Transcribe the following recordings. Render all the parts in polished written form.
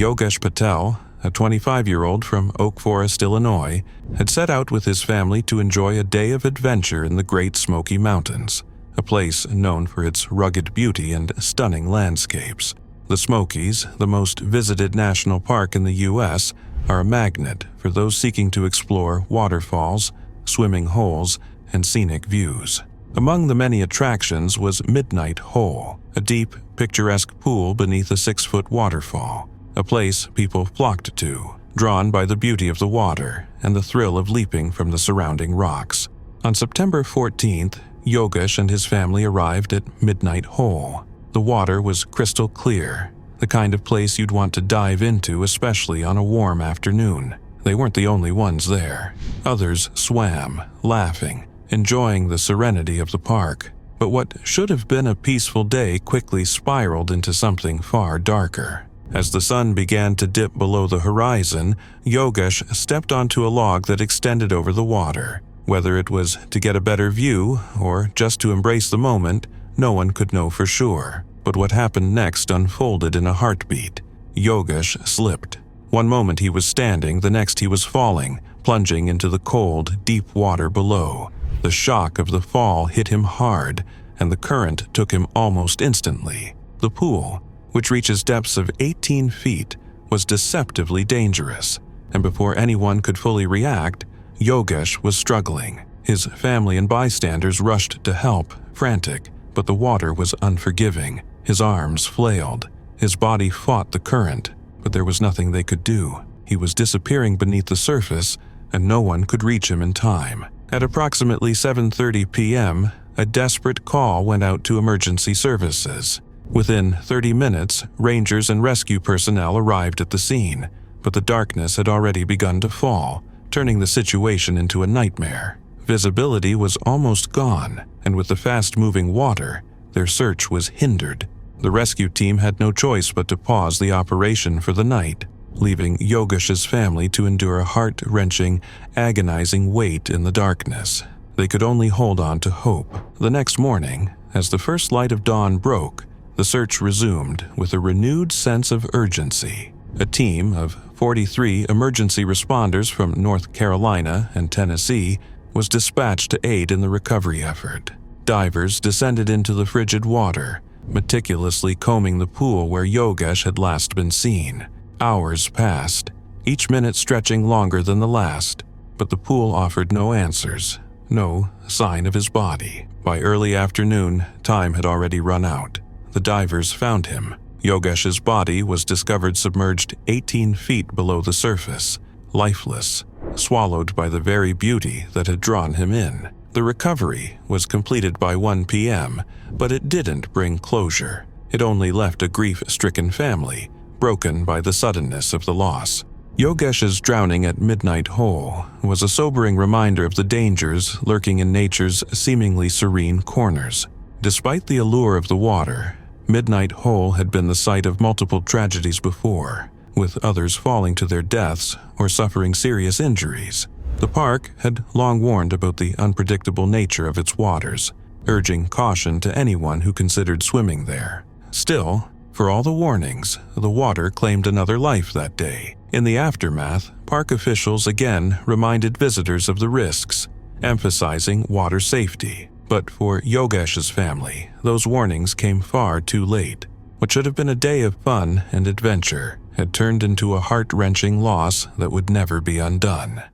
Yogesh Patel, a 25-year-old from Oak Forest, Illinois, had set out with his family to enjoy a day of adventure in the Great Smoky Mountains, a place known for its rugged beauty and stunning landscapes. The Smokies, the most visited national park in the U.S., are a magnet for those seeking to explore waterfalls, swimming holes, and scenic views. Among the many attractions was Midnight Hole, a deep, picturesque pool beneath a 6-foot waterfall, a place people flocked to, drawn by the beauty of the water and the thrill of leaping from the surrounding rocks. On September 14th, Yogesh and his family arrived at Midnight Hole. The water was crystal clear, the kind of place you'd want to dive into, especially on a warm afternoon. They weren't the only ones there. Others swam, laughing, enjoying the serenity of the park. But what should have been a peaceful day quickly spiraled into something far darker. As the sun began to dip below the horizon, Yogesh stepped onto a log that extended over the water. Whether it was to get a better view or just to embrace the moment, no one could know for sure. But what happened next unfolded in a heartbeat. Yogesh slipped. One moment he was standing, the next he was falling, plunging into the cold, deep water below. The shock of the fall hit him hard, and the current took him almost instantly. The pool, which reaches depths of 18 feet, was deceptively dangerous, and before anyone could fully react, Yogesh was struggling. His family and bystanders rushed to help, frantic, but the water was unforgiving. His arms flailed. His body fought the current, but there was nothing they could do. He was disappearing beneath the surface, and no one could reach him in time. At approximately 7:30 p.m., a desperate call went out to emergency services. Within 30 minutes, rangers and rescue personnel arrived at the scene, but the darkness had already begun to fall, turning the situation into a nightmare. Visibility was almost gone, and with the fast-moving water, their search was hindered. The rescue team had no choice but to pause the operation for the night, leaving Yogesh's family to endure a heart-wrenching, agonizing wait in the darkness. They could only hold on to hope. The next morning, as the first light of dawn broke, the search resumed with a renewed sense of urgency. A team of 43 emergency responders from North Carolina and Tennessee was dispatched to aid in the recovery effort. Divers descended into the frigid water, meticulously combing the pool where Yogesh had last been seen. Hours passed, each minute stretching longer than the last, but the pool offered no answers, no sign of his body. By early afternoon, time had already run out. The divers found him. Yogesh's body was discovered submerged 18 feet below the surface, lifeless, swallowed by the very beauty that had drawn him in. The recovery was completed by 1 p.m., but it didn't bring closure. It only left a grief-stricken family, broken by the suddenness of the loss. Yogesh's drowning at Midnight Hole was a sobering reminder of the dangers lurking in nature's seemingly serene corners. Despite the allure of the water, Midnight Hole had been the site of multiple tragedies before, with others falling to their deaths or suffering serious injuries. The park had long warned about the unpredictable nature of its waters, urging caution to anyone who considered swimming there. Still, for all the warnings, the water claimed another life that day. In the aftermath, park officials again reminded visitors of the risks, emphasizing water safety. But for Yogesh's family, those warnings came far too late. What should have been a day of fun and adventure had turned into a heart-wrenching loss that would never be undone.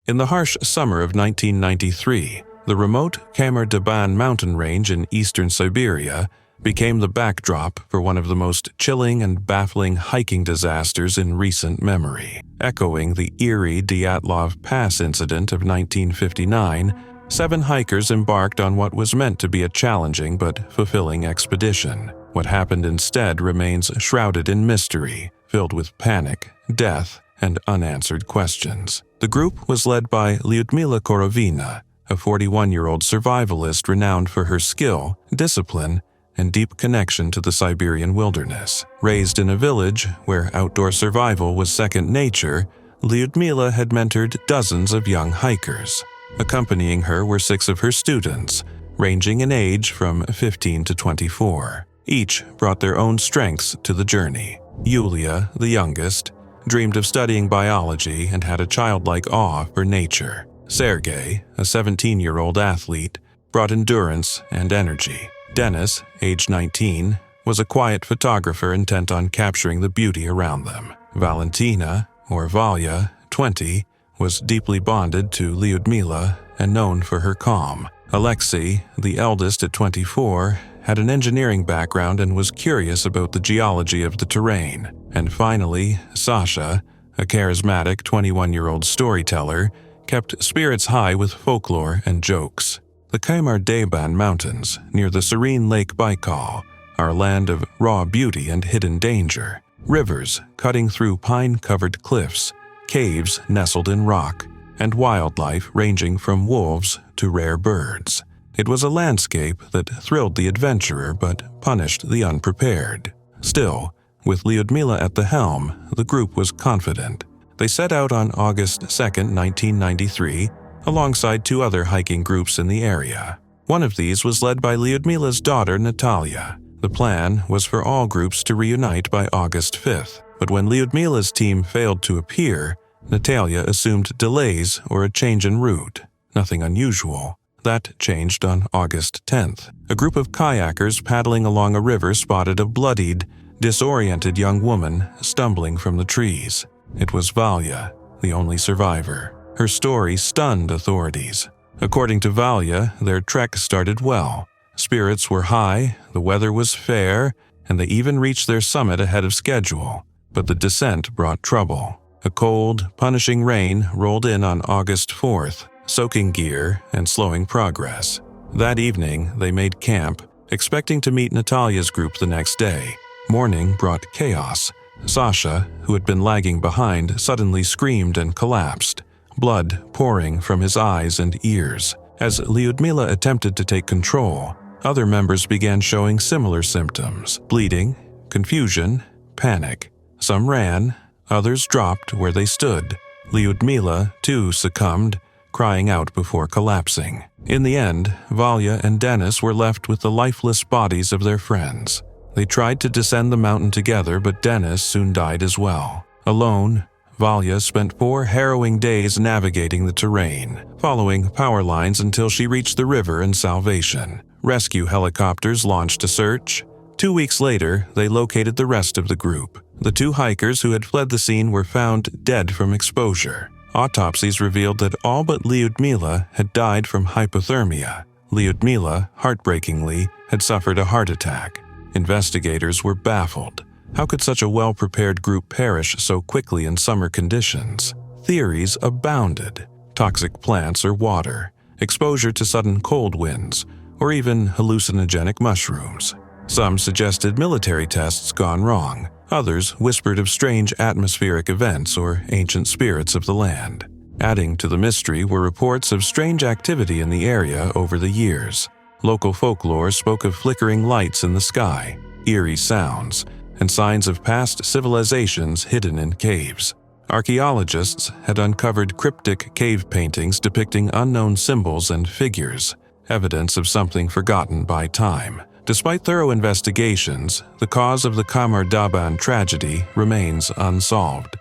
In the harsh summer of 1993, the remote Khamar Daban mountain range in eastern Siberia became the backdrop for one of the most chilling and baffling hiking disasters in recent memory. Echoing the eerie Dyatlov Pass incident of 1959, 7 hikers embarked on what was meant to be a challenging but fulfilling expedition. What happened instead remains shrouded in mystery, filled with panic, death, and unanswered questions. The group was led by Lyudmila Korovina, a 41-year-old survivalist renowned for her skill, discipline, and deep connection to the Siberian wilderness. Raised in a village where outdoor survival was second nature, Lyudmila had mentored dozens of young hikers. Accompanying her were 6 of her students, ranging in age from 15 to 24. Each brought their own strengths to the journey. Yulia, the youngest, dreamed of studying biology and had a childlike awe for nature. Sergei, a 17-year-old athlete, brought endurance and energy. Dennis, age 19, was a quiet photographer intent on capturing the beauty around them. Valentina, or Valya, 20, was deeply bonded to Lyudmila and known for her calm. Alexei, the eldest at 24, had an engineering background and was curious about the geology of the terrain. And finally, Sasha, a charismatic 21-year-old storyteller, kept spirits high with folklore and jokes. The Khamar Daban Mountains, near the serene Lake Baikal, are a land of raw beauty and hidden danger. Rivers cutting through pine-covered cliffs, caves nestled in rock, and wildlife ranging from wolves to rare birds. It was a landscape that thrilled the adventurer but punished the unprepared. Still, with Lyudmila at the helm, the group was confident. They set out on August 2, 1993, alongside 2 other hiking groups in the area. One of these was led by Lyudmila's daughter, Natalia. The plan was for all groups to reunite by August 5th, but when Lyudmila's team failed to appear, Natalia assumed delays or a change in route. Nothing unusual. That changed on August 10th. A group of kayakers paddling along a river spotted a bloodied, disoriented young woman stumbling from the trees. It was Valya, the only survivor. Her story stunned authorities. According to Valya, their trek started well. Spirits were high, the weather was fair, and they even reached their summit ahead of schedule. But the descent brought trouble. A cold, punishing rain rolled in on August 4th, soaking gear and slowing progress. That evening, they made camp, expecting to meet Natalia's group the next day. Morning brought chaos. Sasha, who had been lagging behind, suddenly screamed and collapsed, blood pouring from his eyes and ears. As Lyudmila attempted to take control, other members began showing similar symptoms: bleeding, confusion, panic. Some ran, others dropped where they stood. Lyudmila, too, succumbed, crying out before collapsing. In the end, Valya and Dennis were left with the lifeless bodies of their friends. They tried to descend the mountain together, but Dennis soon died as well. Alone, Valya spent 4 harrowing days navigating the terrain, following power lines until she reached the river and salvation. Rescue helicopters launched a search. 2 weeks later, they located the rest of the group. The 2 hikers who had fled the scene were found dead from exposure. Autopsies revealed that all but Lyudmila had died from hypothermia. Lyudmila, heartbreakingly, had suffered a heart attack. Investigators were baffled. How could such a well-prepared group perish so quickly in summer conditions? Theories abounded: toxic plants or water, exposure to sudden cold winds, or even hallucinogenic mushrooms. Some suggested military tests gone wrong. Others whispered of strange atmospheric events or ancient spirits of the land. Adding to the mystery were reports of strange activity in the area over the years. Local folklore spoke of flickering lights in the sky, eerie sounds, and signs of past civilizations hidden in caves. Archaeologists had uncovered cryptic cave paintings depicting unknown symbols and figures, evidence of something forgotten by time. Despite thorough investigations, the cause of the Khamar Daban tragedy remains unsolved.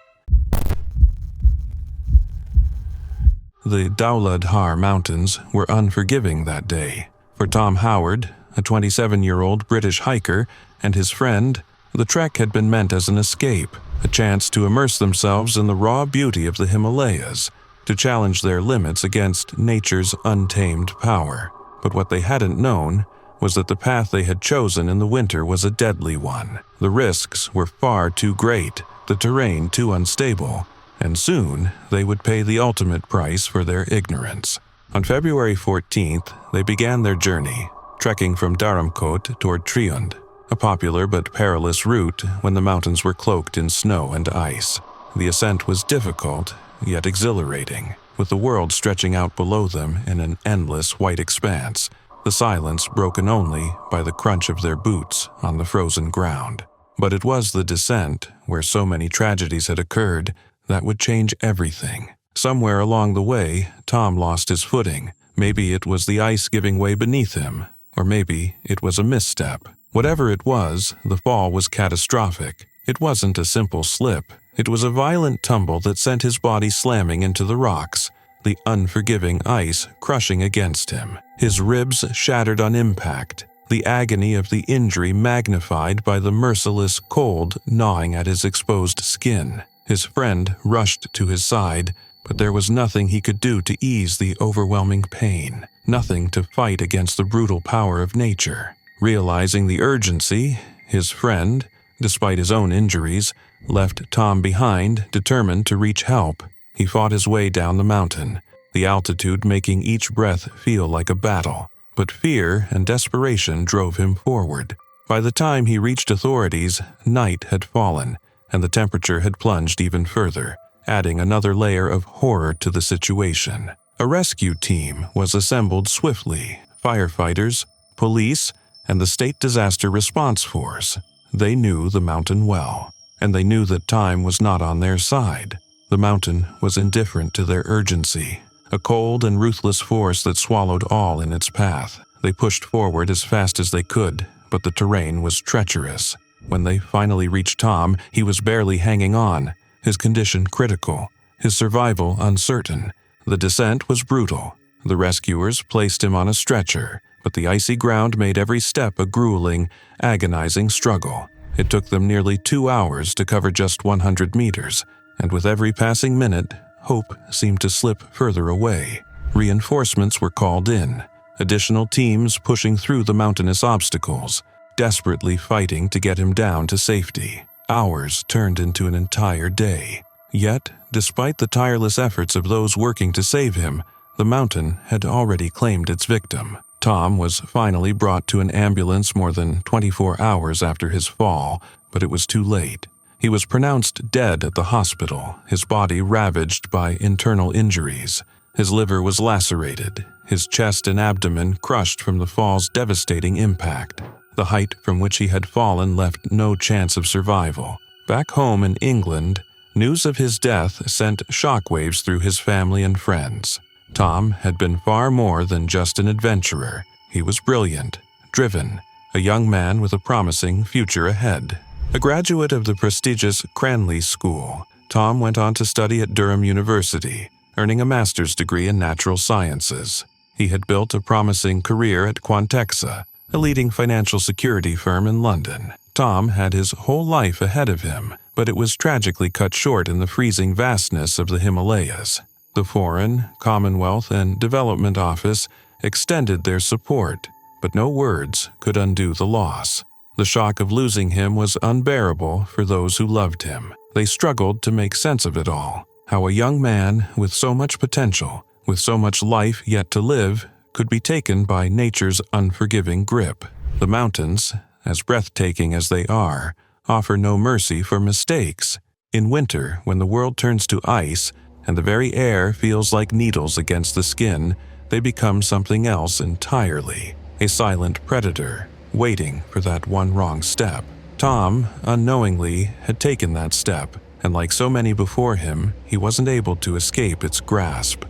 The Dauladhar Mountains were unforgiving that day. For Tom Howard, a 27-year-old British hiker, and his friend, the trek had been meant as an escape, a chance to immerse themselves in the raw beauty of the Himalayas, to challenge their limits against nature's untamed power. But what they hadn't known was that the path they had chosen in the winter was a deadly one. The risks were far too great, the terrain too unstable, and soon they would pay the ultimate price for their ignorance. On February 14th, they began their journey, trekking from Dharamkot toward Triund, a popular but perilous route when the mountains were cloaked in snow and ice. The ascent was difficult, yet exhilarating, with the world stretching out below them in an endless white expanse, the silence broken only by the crunch of their boots on the frozen ground. But it was the descent, where so many tragedies had occurred, that would change everything. Somewhere along the way, Tom lost his footing. Maybe it was the ice giving way beneath him, or maybe it was a misstep. Whatever it was, the fall was catastrophic. It wasn't a simple slip. It was a violent tumble that sent his body slamming into the rocks, the unforgiving ice crushing against him. His ribs shattered on impact, the agony of the injury magnified by the merciless cold gnawing at his exposed skin. His friend rushed to his side, but there was nothing he could do to ease the overwhelming pain, nothing to fight against the brutal power of nature. Realizing the urgency, his friend, despite his own injuries, left Tom behind, determined to reach help. He fought his way down the mountain, the altitude making each breath feel like a battle. But fear and desperation drove him forward. By the time he reached authorities, night had fallen, and the temperature had plunged even further, adding another layer of horror to the situation. A rescue team was assembled swiftly: firefighters, police, and the State Disaster Response Force. They knew the mountain well, and they knew that time was not on their side. The mountain was indifferent to their urgency, a cold and ruthless force that swallowed all in its path. They pushed forward as fast as they could, but the terrain was treacherous. When they finally reached Tom, he was barely hanging on, his condition critical, his survival uncertain. The descent was brutal. The rescuers placed him on a stretcher, but the icy ground made every step a grueling, agonizing struggle. It took them nearly 2 hours to cover just 100 meters, and with every passing minute, hope seemed to slip further away. Reinforcements were called in, additional teams pushing through the mountainous obstacles, desperately fighting to get him down to safety. Hours turned into an entire day. Yet, despite the tireless efforts of those working to save him, the mountain had already claimed its victim. Tom was finally brought to an ambulance more than 24 hours after his fall, but it was too late. He was pronounced dead at the hospital, his body ravaged by internal injuries. His liver was lacerated, his chest and abdomen crushed from the fall's devastating impact. The height from which he had fallen left no chance of survival. Back home in England, news of his death sent shockwaves through his family and friends. Tom had been far more than just an adventurer. He was brilliant, driven, a young man with a promising future ahead. A graduate of the prestigious Cranleigh School, Tom went on to study at Durham University, earning a master's degree in natural sciences. He had built a promising career at Quantexa, a leading financial security firm in London. Tom had his whole life ahead of him, but it was tragically cut short in the freezing vastness of the Himalayas. The Foreign, Commonwealth, and Development Office extended their support, but no words could undo the loss. The shock of losing him was unbearable for those who loved him. They struggled to make sense of it all. How a young man with so much potential, with so much life yet to live, could be taken by nature's unforgiving grip. The mountains, as breathtaking as they are, offer no mercy for mistakes. In winter, when the world turns to ice, and the very air feels like needles against the skin, they become something else entirely, a silent predator, waiting for that one wrong step. Tom, unknowingly, had taken that step, and like so many before him, he wasn't able to escape its grasp.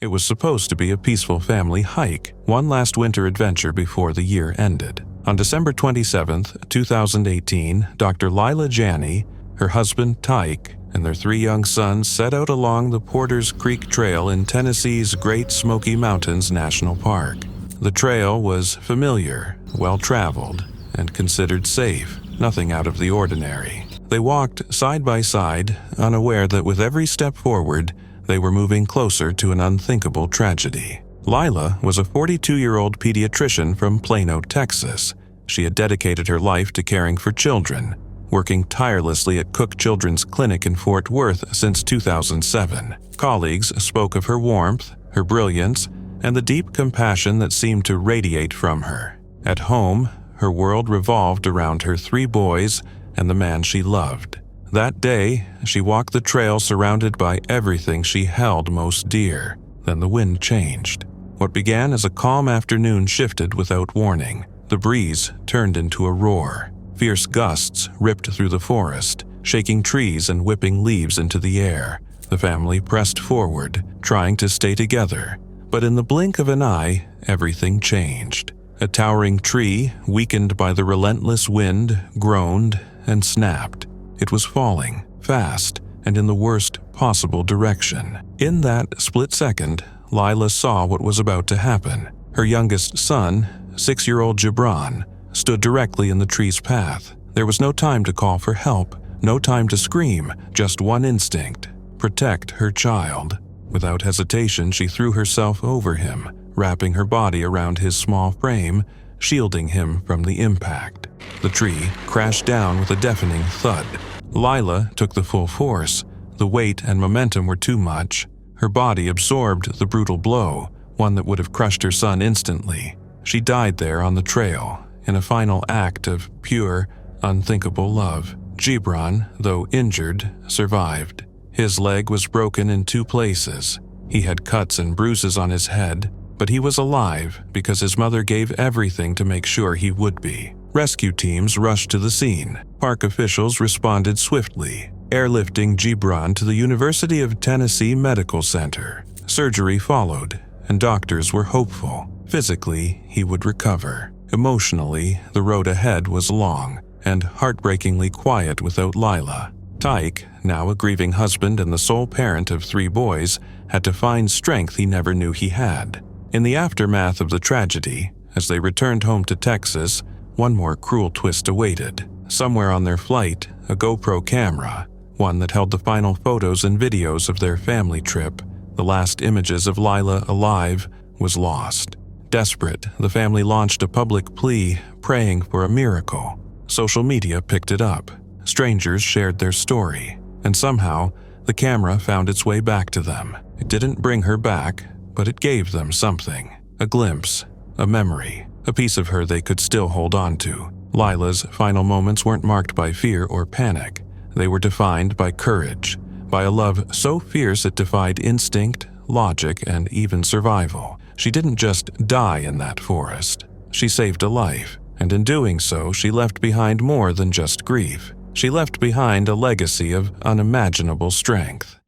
It was supposed to be a peaceful family hike, one last winter adventure before the year ended. On December 27, 2018, Dr. Laya Janney, her husband Tyke, and their 3 young sons set out along the Porter's Creek Trail in Tennessee's Great Smoky Mountains National Park. The trail was familiar, well-traveled, and considered safe, nothing out of the ordinary. They walked side by side, unaware that with every step forward, they were moving closer to an unthinkable tragedy. Lila was a 42-year-old pediatrician from Plano, Texas. She had dedicated her life to caring for children, working tirelessly at Cook Children's Clinic in Fort Worth since 2007. Colleagues spoke of her warmth, her brilliance, and the deep compassion that seemed to radiate from her. At home, her world revolved around her 3 boys and the man she loved. That day, she walked the trail surrounded by everything she held most dear. Then the wind changed. What began as a calm afternoon shifted without warning. The breeze turned into a roar. Fierce gusts ripped through the forest, shaking trees and whipping leaves into the air. The family pressed forward, trying to stay together, But in the blink of an eye, everything changed. A towering tree, weakened by the relentless wind, groaned and snapped. It was falling, fast, and in the worst possible direction. In that split second, Lila saw what was about to happen. Her youngest son, 6-year-old Gibran, stood directly in the tree's path. There was no time to call for help, no time to scream, just one instinct: protect her child. Without hesitation, she threw herself over him, wrapping her body around his small frame, shielding him from the impact. The tree crashed down with a deafening thud. Lila took the full force. The weight and momentum were too much. Her body absorbed the brutal blow, one that would have crushed her son instantly. She died there on the trail, in a final act of pure, unthinkable love. Gibran, though injured, survived. His leg was broken in 2 places. He had cuts and bruises on his head, but he was alive because his mother gave everything to make sure he would be. Rescue teams rushed to the scene. Park officials responded swiftly, airlifting Gibran to the University of Tennessee Medical Center. Surgery followed, and doctors were hopeful. Physically, he would recover. Emotionally, the road ahead was long and heartbreakingly quiet without Lila. Tyke, now a grieving husband and the sole parent of 3 boys, had to find strength he never knew he had. In the aftermath of the tragedy, as they returned home to Texas, one more cruel twist awaited. Somewhere on their flight, a GoPro camera, one that held the final photos and videos of their family trip, the last images of Lila alive, was lost. Desperate, the family launched a public plea, praying for a miracle. Social media picked it up. Strangers shared their story, and somehow, the camera found its way back to them. It didn't bring her back, but it gave them something. A glimpse, a memory, a piece of her they could still hold on to. Lila's final moments weren't marked by fear or panic. They were defined by courage, by a love so fierce it defied instinct, logic, and even survival. She didn't just die in that forest. She saved a life, and in doing so, she left behind more than just grief. She left behind a legacy of unimaginable strength.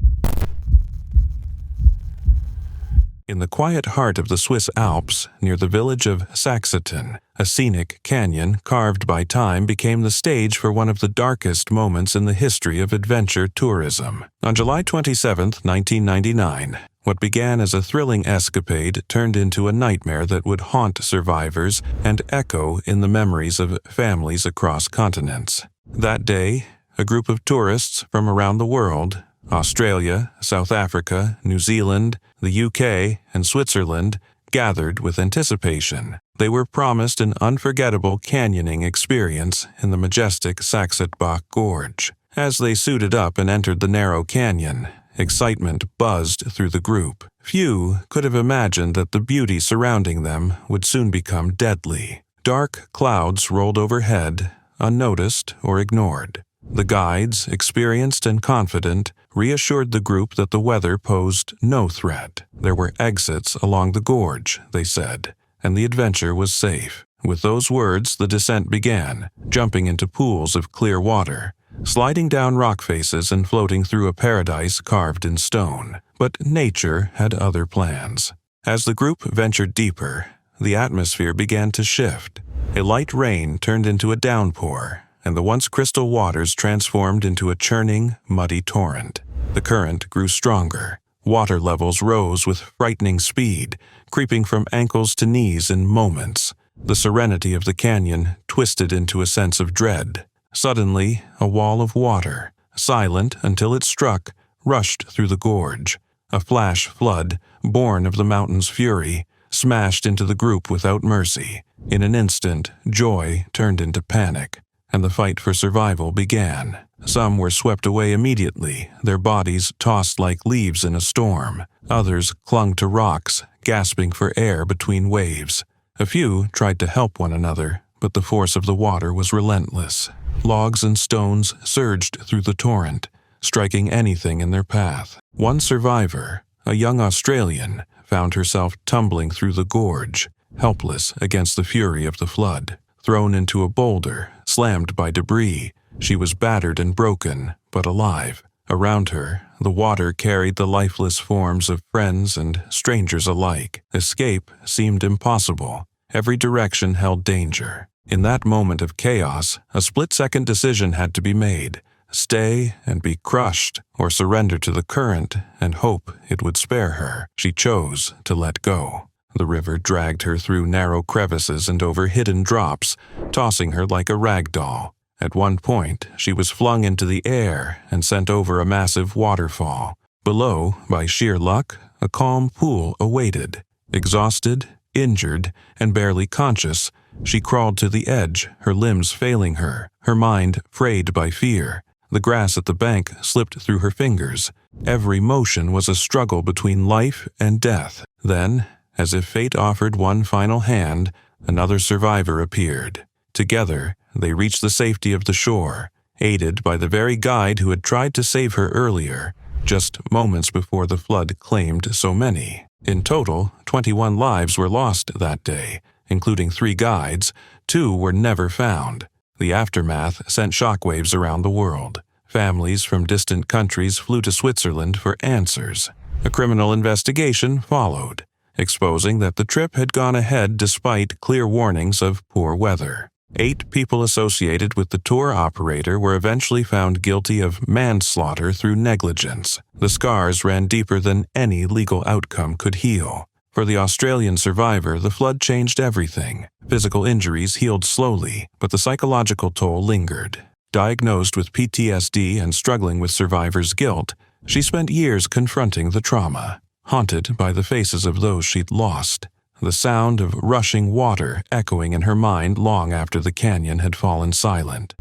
In the quiet heart of the Swiss Alps, near the village of Saxeten, a scenic canyon carved by time became the stage for one of the darkest moments in the history of adventure tourism. On July 27, 1999, what began as a thrilling escapade turned into a nightmare that would haunt survivors and echo in the memories of families across continents. That day, a group of tourists from around the world, Australia, South Africa, New Zealand, the UK, and Switzerland, gathered with anticipation. They were promised an unforgettable canyoning experience in the majestic Saxeten Gorge. As they suited up and entered the narrow canyon, excitement buzzed through the group. Few could have imagined that the beauty surrounding them would soon become deadly. Dark clouds rolled overhead, unnoticed or ignored. The guides, experienced and confident, reassured the group that the weather posed no threat. There were exits along the gorge, they said, and the adventure was safe. With those words, the descent began, jumping into pools of clear water, sliding down rock faces and floating through a paradise carved in stone. But nature had other plans. As the group ventured deeper, the atmosphere began to shift. A light rain turned into a downpour, and the once crystal waters transformed into a churning, muddy torrent. The current grew stronger. Water levels rose with frightening speed, creeping from ankles to knees in moments. The serenity of the canyon twisted into a sense of dread. Suddenly, a wall of water, silent until it struck, rushed through the gorge. A flash flood, born of the mountain's fury, smashed into the group without mercy. In an instant, joy turned into panic, and the fight for survival began. Some were swept away immediately, their bodies tossed like leaves in a storm. Others clung to rocks, gasping for air between waves. A few tried to help one another, but the force of the water was relentless. Logs and stones surged through the torrent, striking anything in their path. One survivor, a young Australian, found herself tumbling through the gorge, helpless against the fury of the flood. Thrown into a boulder, slammed by debris, she was battered and broken, but alive. Around her, the water carried the lifeless forms of friends and strangers alike. Escape seemed impossible. Every direction held danger. In that moment of chaos, a split-second decision had to be made: stay and be crushed, or surrender to the current and hope it would spare her. She chose to let go. The river dragged her through narrow crevices and over hidden drops, tossing her like a rag doll. At one point, she was flung into the air and sent over a massive waterfall. Below, by sheer luck, a calm pool awaited. Exhausted, injured, and barely conscious, she crawled to the edge, her limbs failing her, her mind frayed by fear. The grass at the bank slipped through her fingers. Every motion was a struggle between life and death. Then, as if fate offered one final hand, another survivor appeared. Together, they reached the safety of the shore, aided by the very guide who had tried to save her earlier, just moments before the flood claimed so many. In total, 21 lives were lost that day, including 3 guides. 2 were never found. The aftermath sent shockwaves around the world. Families from distant countries flew to Switzerland for answers. A criminal investigation followed, exposing that the trip had gone ahead despite clear warnings of poor weather. 8 people associated with the tour operator were eventually found guilty of manslaughter through negligence. The scars ran deeper than any legal outcome could heal. For the Australian survivor, the flood changed everything. Physical injuries healed slowly, but the psychological toll lingered. Diagnosed with PTSD and struggling with survivor's guilt, she spent years confronting the trauma, haunted by the faces of those she'd lost. The sound of rushing water echoing in her mind long after the canyon had fallen silent.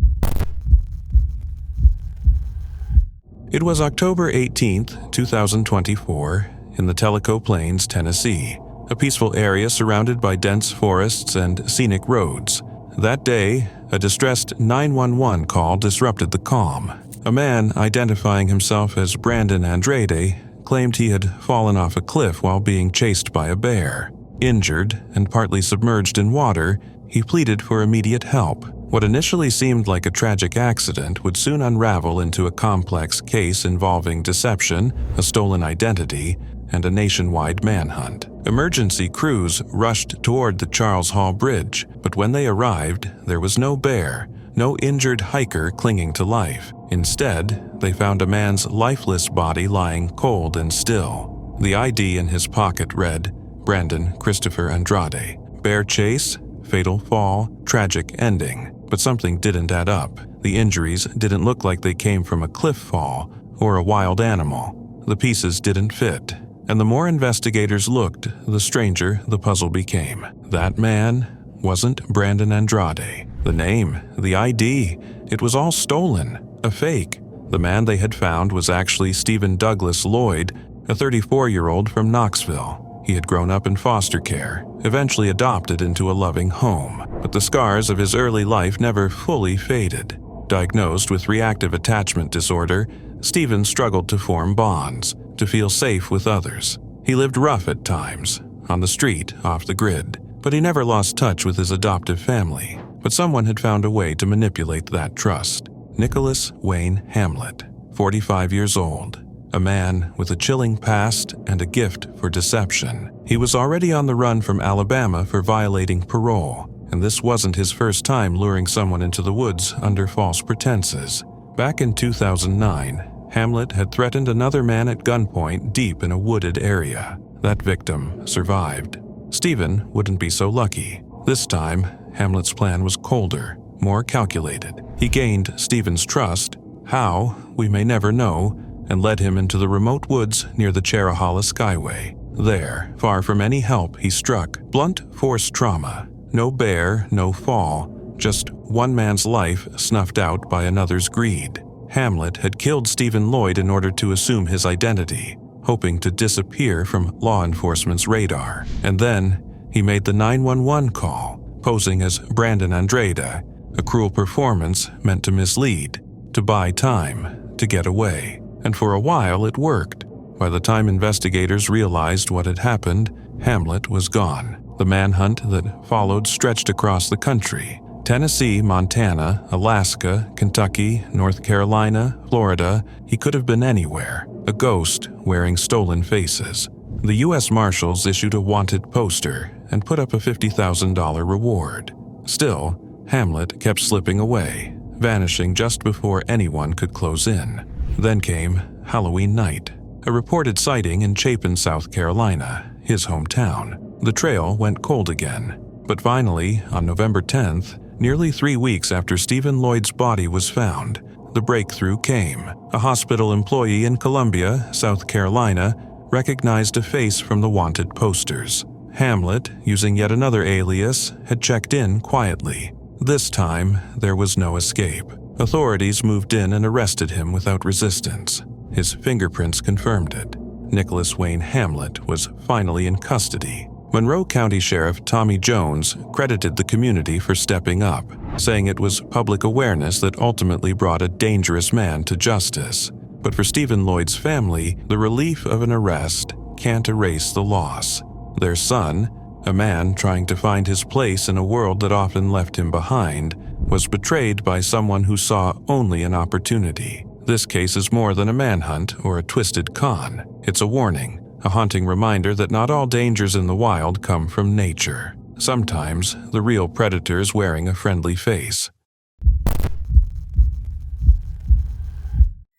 It was October 18, 2024, in the Tellico Plains, Tennessee, a peaceful area surrounded by dense forests and scenic roads. That day, a distressed 911 call disrupted the calm. A man identifying himself as Brandon Andrade claimed he had fallen off a cliff while being chased by a bear. Injured and partly submerged in water, he pleaded for immediate help. What initially seemed like a tragic accident would soon unravel into a complex case involving deception, a stolen identity, and a nationwide manhunt. Emergency crews rushed toward the Charles Hall Bridge, but when they arrived, there was no bear, no injured hiker clinging to life. Instead, they found a man's lifeless body lying cold and still. The ID in his pocket read, Brandon Christopher Andrade. Bear chase, fatal fall, tragic ending. But something didn't add up. The injuries didn't look like they came from a cliff fall or a wild animal. The pieces didn't fit. And the more investigators looked, the stranger the puzzle became. That man wasn't Brandon Andrade. The name, the ID, it was all stolen, a fake. The man they had found was actually Steven Douglas Lloyd, a 34-year-old from Knoxville. He had grown up in foster care, eventually adopted into a loving home, but the scars of his early life never fully faded. Diagnosed with reactive attachment disorder, Steven struggled to form bonds, to feel safe with others. He lived rough at times, on the street, off the grid, but he never lost touch with his adoptive family. But someone had found a way to manipulate that trust. Nicholas Wayne Hamlet, 45 years old. A man with a chilling past and a gift for deception. He was already on the run from Alabama for violating parole, and this wasn't his first time luring someone into the woods under false pretenses. Back in 2009, Hamlet had threatened another man at gunpoint deep in a wooded area. That victim survived. Steven wouldn't be so lucky. This time, Hamlet's plan was colder, more calculated. He gained Steven's trust, how, we may never know, and led him into the remote woods near the Cherahalla Skyway. There, far from any help, he struck. Blunt force trauma. No bear, no fall, just one man's life snuffed out by another's greed. Hamlet had killed Steven Lloyd in order to assume his identity, hoping to disappear from law enforcement's radar. And then, he made the 911 call, posing as Brandon Andrade, a cruel performance meant to mislead, to buy time, to get away. And for a while it worked. By the time investigators realized what had happened, Hamlet was gone. The manhunt that followed stretched across the country. Tennessee, Montana, Alaska, Kentucky, North Carolina, Florida, he could have been anywhere. a ghost wearing stolen faces. The U.S. Marshals issued a wanted poster and put up a $50,000 reward. Still, Hamlet kept slipping away, vanishing just before anyone could close in. Then came Halloween night, a reported sighting in Chapin, South Carolina, his hometown. The trail went cold again, but finally, on November 10th, nearly 3 weeks after Steven Lloyd's body was found, the breakthrough came. A hospital employee in Columbia, South Carolina, recognized a face from the wanted posters. Hamlet, using yet another alias, had checked in quietly. This time, there was no escape. Authorities moved in and arrested him without resistance. His fingerprints confirmed it. Nicholas Wayne Hamlet was finally in custody. Monroe County Sheriff Tommy Jones credited the community for stepping up, saying it was public awareness that ultimately brought a dangerous man to justice. But for Steven Lloyd's family, the relief of an arrest can't erase the loss. Their son, a man trying to find his place in a world that often left him behind, was betrayed by someone who saw only an opportunity. This case is more than a manhunt or a twisted con. It's a warning, a haunting reminder that not all dangers in the wild come from nature. Sometimes, the real predator is wearing a friendly face.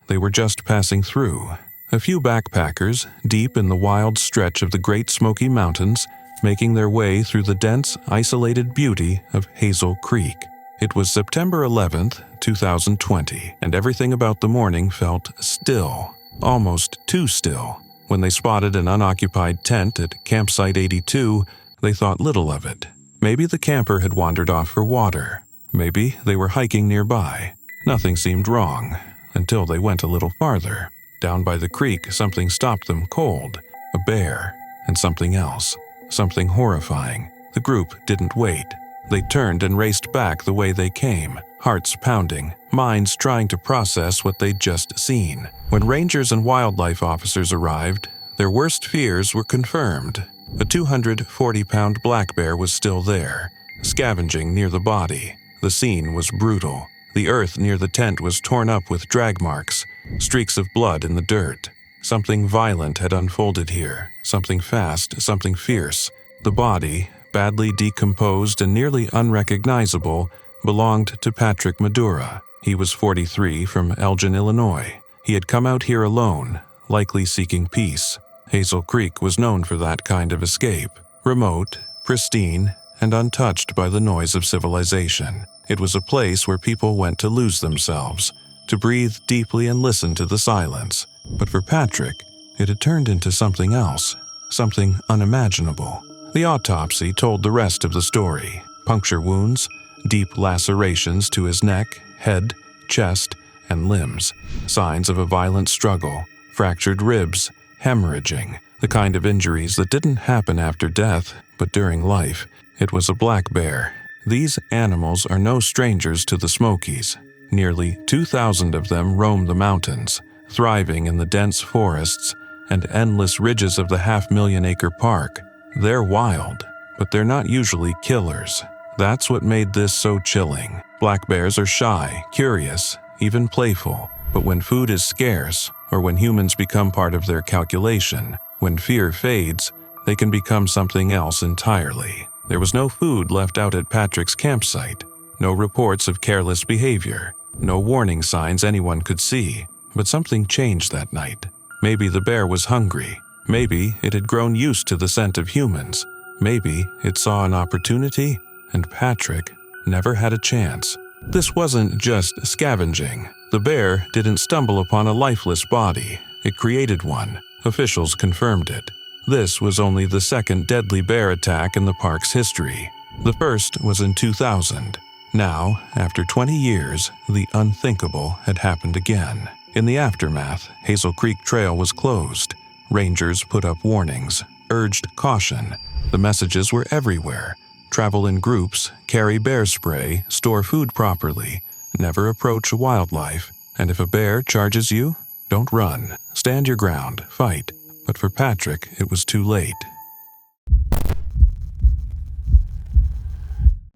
They were just passing through. A few backpackers, deep in the wild stretch of the Great Smoky Mountains, making their way through the dense, isolated beauty of Hazel Creek. It was September 11th, 2020, and everything about the morning felt still, almost too still. When they spotted an unoccupied tent at Campsite 82, they thought little of it. Maybe the camper had wandered off for water. Maybe they were hiking nearby. Nothing seemed wrong, until they went a little farther. Down by the creek, something stopped them cold. A bear, and something else. Something horrifying. The group didn't wait. They turned and raced back the way they came, hearts pounding, minds trying to process what they'd just seen. When rangers and wildlife officers arrived, their worst fears were confirmed. A 240-pound black bear was still there, scavenging near the body. The scene was brutal. The earth near the tent was torn up with drag marks, streaks of blood in the dirt. Something violent had unfolded here, something fast, something fierce. The body, badly decomposed and nearly unrecognizable, belonged to Patrick Madura. He was 43, from Elgin, Illinois. He had come out here alone, likely seeking peace. Hazel Creek was known for that kind of escape, remote, pristine, and untouched by the noise of civilization. It was a place where people went to lose themselves, to breathe deeply and listen to the silence. But for Patrick, it had turned into something else, something unimaginable. The autopsy told the rest of the story. Puncture wounds, deep lacerations to his neck, head, chest, and limbs. Signs of a violent struggle, fractured ribs, hemorrhaging, the kind of injuries that didn't happen after death, but during life. It was a black bear. These animals are no strangers to the Smokies. Nearly 2,000 of them roam the mountains, thriving in the dense forests and endless ridges of the half-million-acre park. They're wild, but they're not usually killers. That's what made this so chilling. Black bears are shy, curious, even playful. But when food is scarce, or when humans become part of their calculation, when fear fades, they can become something else entirely. There was no food left out at Patrick's campsite, no reports of careless behavior, no warning signs anyone could see. But something changed that night. Maybe the bear was hungry. Maybe it had grown used to the scent of humans. Maybe it saw an opportunity, and Patrick never had a chance. This wasn't just scavenging. The bear didn't stumble upon a lifeless body. It created one. Officials confirmed it. This was only the second deadly bear attack in the park's history. The first was in 2000. Now, after 20 years, the unthinkable had happened again. In the aftermath, Hazel Creek Trail was closed. Rangers put up warnings, urged caution. The messages were everywhere. Travel in groups, carry bear spray, store food properly, never approach wildlife, and if a bear charges you, don't run. Stand your ground, fight. But for Patrick, it was too late.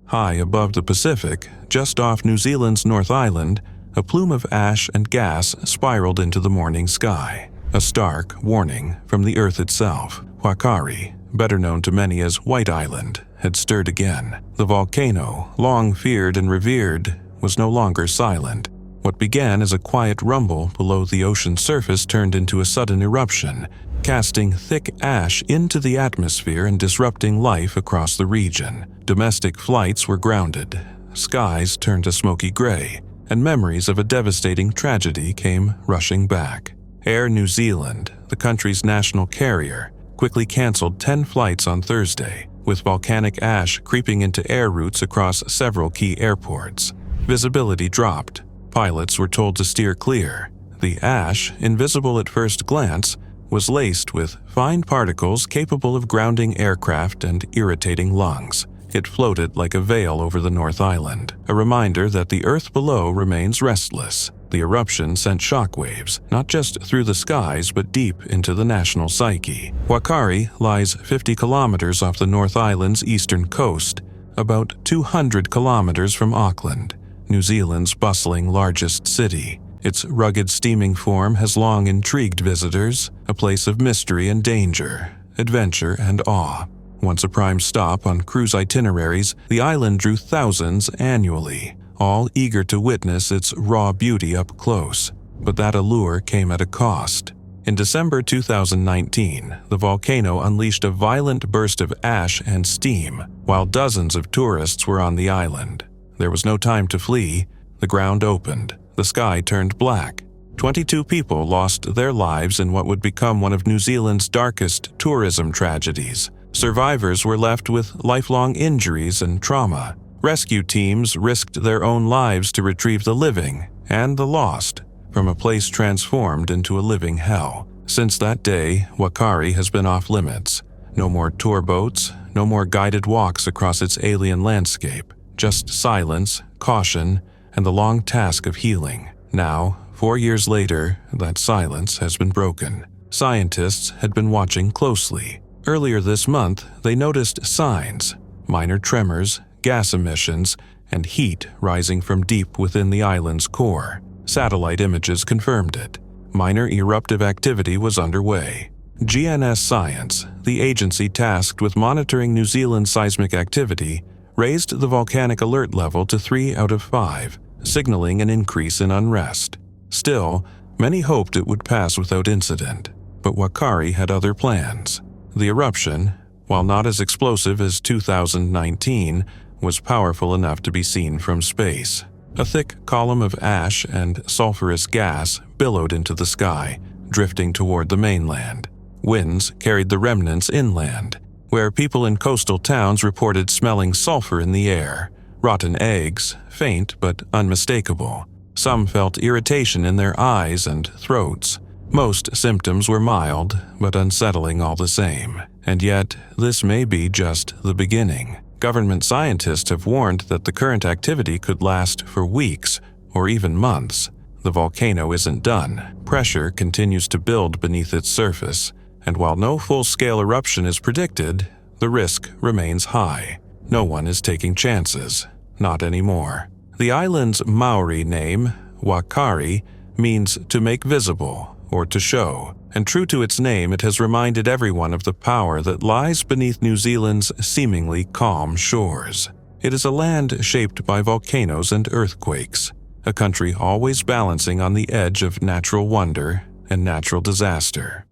High above the Pacific, just off New Zealand's North Island, a plume of ash and gas spiraled into the morning sky. a stark warning from the Earth itself. Huacari, better known to many as White Island, had stirred again. The volcano, long feared and revered, was no longer silent. What began as a quiet rumble below the ocean surface turned into a sudden eruption, casting thick ash into the atmosphere and disrupting life across the region. Domestic flights were grounded, skies turned a smoky gray, and memories of a devastating tragedy came rushing back. Air New Zealand, the country's national carrier, quickly canceled 10 flights on Thursday, with volcanic ash creeping into air routes across several key airports. Visibility dropped. Pilots were told to steer clear. The ash, invisible at first glance, was laced with fine particles capable of grounding aircraft and irritating lungs. It floated like a veil over the North Island, a reminder that the Earth below remains restless. The eruption sent shockwaves, not just through the skies but deep into the national psyche. Huacari lies 50 kilometers off the North Island's eastern coast, about 200 kilometers from Auckland, New Zealand's bustling largest city. Its rugged steaming form has long intrigued visitors, a place of mystery and danger, adventure and awe. Once a prime stop on cruise itineraries, the island drew thousands annually, all eager to witness its raw beauty up close. But that allure came at a cost. In December 2019, the volcano unleashed a violent burst of ash and steam, while dozens of tourists were on the island. There was no time to flee. The ground opened. The sky turned black. 22 people lost their lives in what would become one of New Zealand's darkest tourism tragedies. Survivors were left with lifelong injuries and trauma. Rescue teams risked their own lives to retrieve the living and the lost from a place transformed into a living hell. Since that day, Huacari has been off limits. No more tour boats, no more guided walks across its alien landscape. Just silence, caution, and the long task of healing. Now, 4 years later, that silence has been broken. Scientists had been watching closely. Earlier this month, they noticed signs: minor tremors, gas emissions, and heat rising from deep within the island's core. Satellite images confirmed it. Minor eruptive activity was underway. GNS Science, the agency tasked with monitoring New Zealand's seismic activity, raised the volcanic alert level to 3 out of 5, signaling an increase in unrest. Still, many hoped it would pass without incident, but Huacari had other plans. The eruption, while not as explosive as 2019, was powerful enough to be seen from space. A thick column of ash and sulfurous gas billowed into the sky, drifting toward the mainland. Winds carried the remnants inland, where people in coastal towns reported smelling sulfur in the air. Rotten eggs, faint but unmistakable. Some felt irritation in their eyes and throats. Most symptoms were mild, but unsettling all the same. And yet, this may be just the beginning. Government scientists have warned that the current activity could last for weeks or even months. The volcano isn't done. Pressure continues to build beneath its surface, and while no full-scale eruption is predicted, the risk remains high. No one is taking chances. Not anymore. The island's Maori name, Huacari, means to make visible or to show, and true to its name, it has reminded everyone of the power that lies beneath New Zealand's seemingly calm shores. It is a land shaped by volcanoes and earthquakes, a country always balancing on the edge of natural wonder and natural disaster.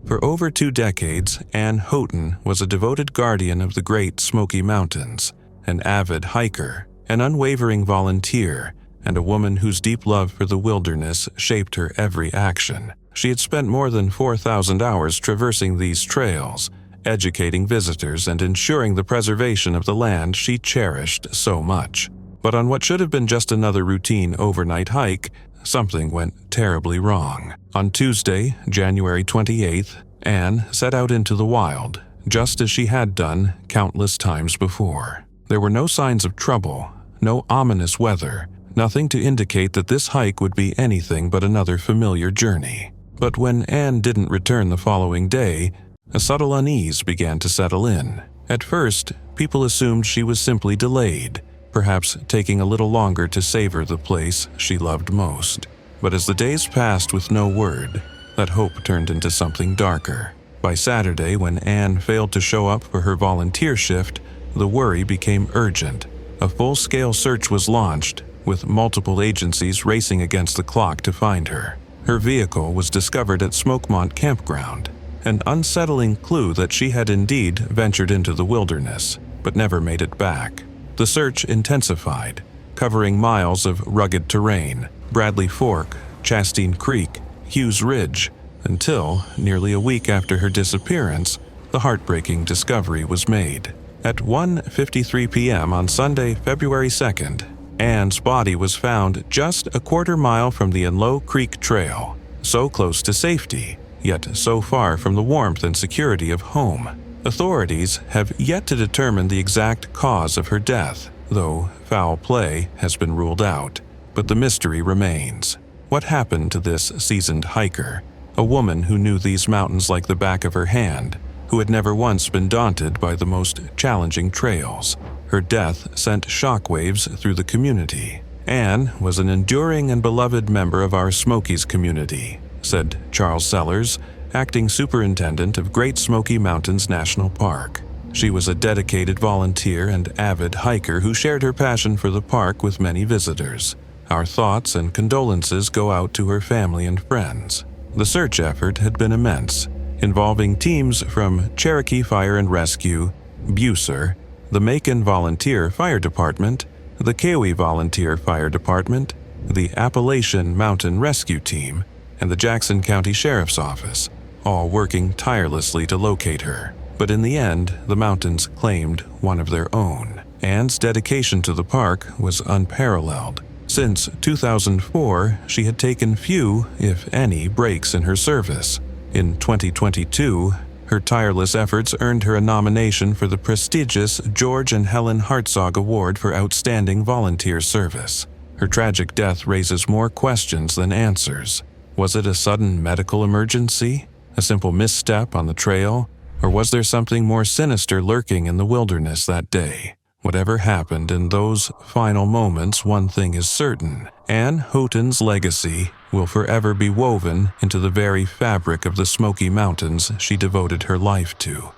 For over 2 decades, Anne Hooton was a devoted guardian of the Great Smoky Mountains, an avid hiker, an unwavering volunteer, and a woman whose deep love for the wilderness shaped her every action. She had spent more than 4,000 hours traversing these trails, educating visitors and ensuring the preservation of the land she cherished so much. But on what should have been just another routine overnight hike, something went terribly wrong. On Tuesday, January 28th, Anne set out into the wild, just as she had done countless times before. There were no signs of trouble, no ominous weather, nothing to indicate that this hike would be anything but another familiar journey. But when Anne didn't return the following day, a subtle unease began to settle in. At first, people assumed she was simply delayed, perhaps taking a little longer to savor the place she loved most. But as the days passed with no word, that hope turned into something darker. By Saturday, when Anne failed to show up for her volunteer shift, the worry became urgent. A full-scale search was launched, with multiple agencies racing against the clock to find her. Her vehicle was discovered at Smokemont Campground, an unsettling clue that she had indeed ventured into the wilderness, but never made it back. The search intensified, covering miles of rugged terrain, Bradley Fork, Chastain Creek, Hughes Ridge, until, nearly a week after her disappearance, the heartbreaking discovery was made. At 1:53 p.m. on Sunday, February 2nd, Anne's body was found just a quarter-mile from the Enloe Creek Trail, so close to safety, yet so far from the warmth and security of home. Authorities have yet to determine the exact cause of her death, though foul play has been ruled out. But the mystery remains. What happened to this seasoned hiker, a woman who knew these mountains like the back of her hand, who had never once been daunted by the most challenging trails? Her death sent shockwaves through the community. Anne was an enduring and beloved member of our Smokies community, said Charles Sellers, acting superintendent of Great Smoky Mountains National Park. She was a dedicated volunteer and avid hiker who shared her passion for the park with many visitors. Our thoughts and condolences go out to her family and friends. The search effort had been immense, involving teams from Cherokee Fire and Rescue, Bucer, the Macon Volunteer Fire Department, the Keowee Volunteer Fire Department, the Appalachian Mountain Rescue Team, and the Jackson County Sheriff's Office, all working tirelessly to locate her. But in the end, the mountains claimed one of their own. Anne's dedication to the park was unparalleled. Since 2004, she had taken few, if any, breaks in her service. In 2022, her tireless efforts earned her a nomination for the prestigious George and Helen Hartzog Award for Outstanding Volunteer Service. Her tragic death raises more questions than answers. Was it a sudden medical emergency? A simple misstep on the trail? Or was there something more sinister lurking in the wilderness that day? Whatever happened in those final moments, one thing is certain. Anne Hooton's legacy will forever be woven into the very fabric of the Smoky Mountains she devoted her life to.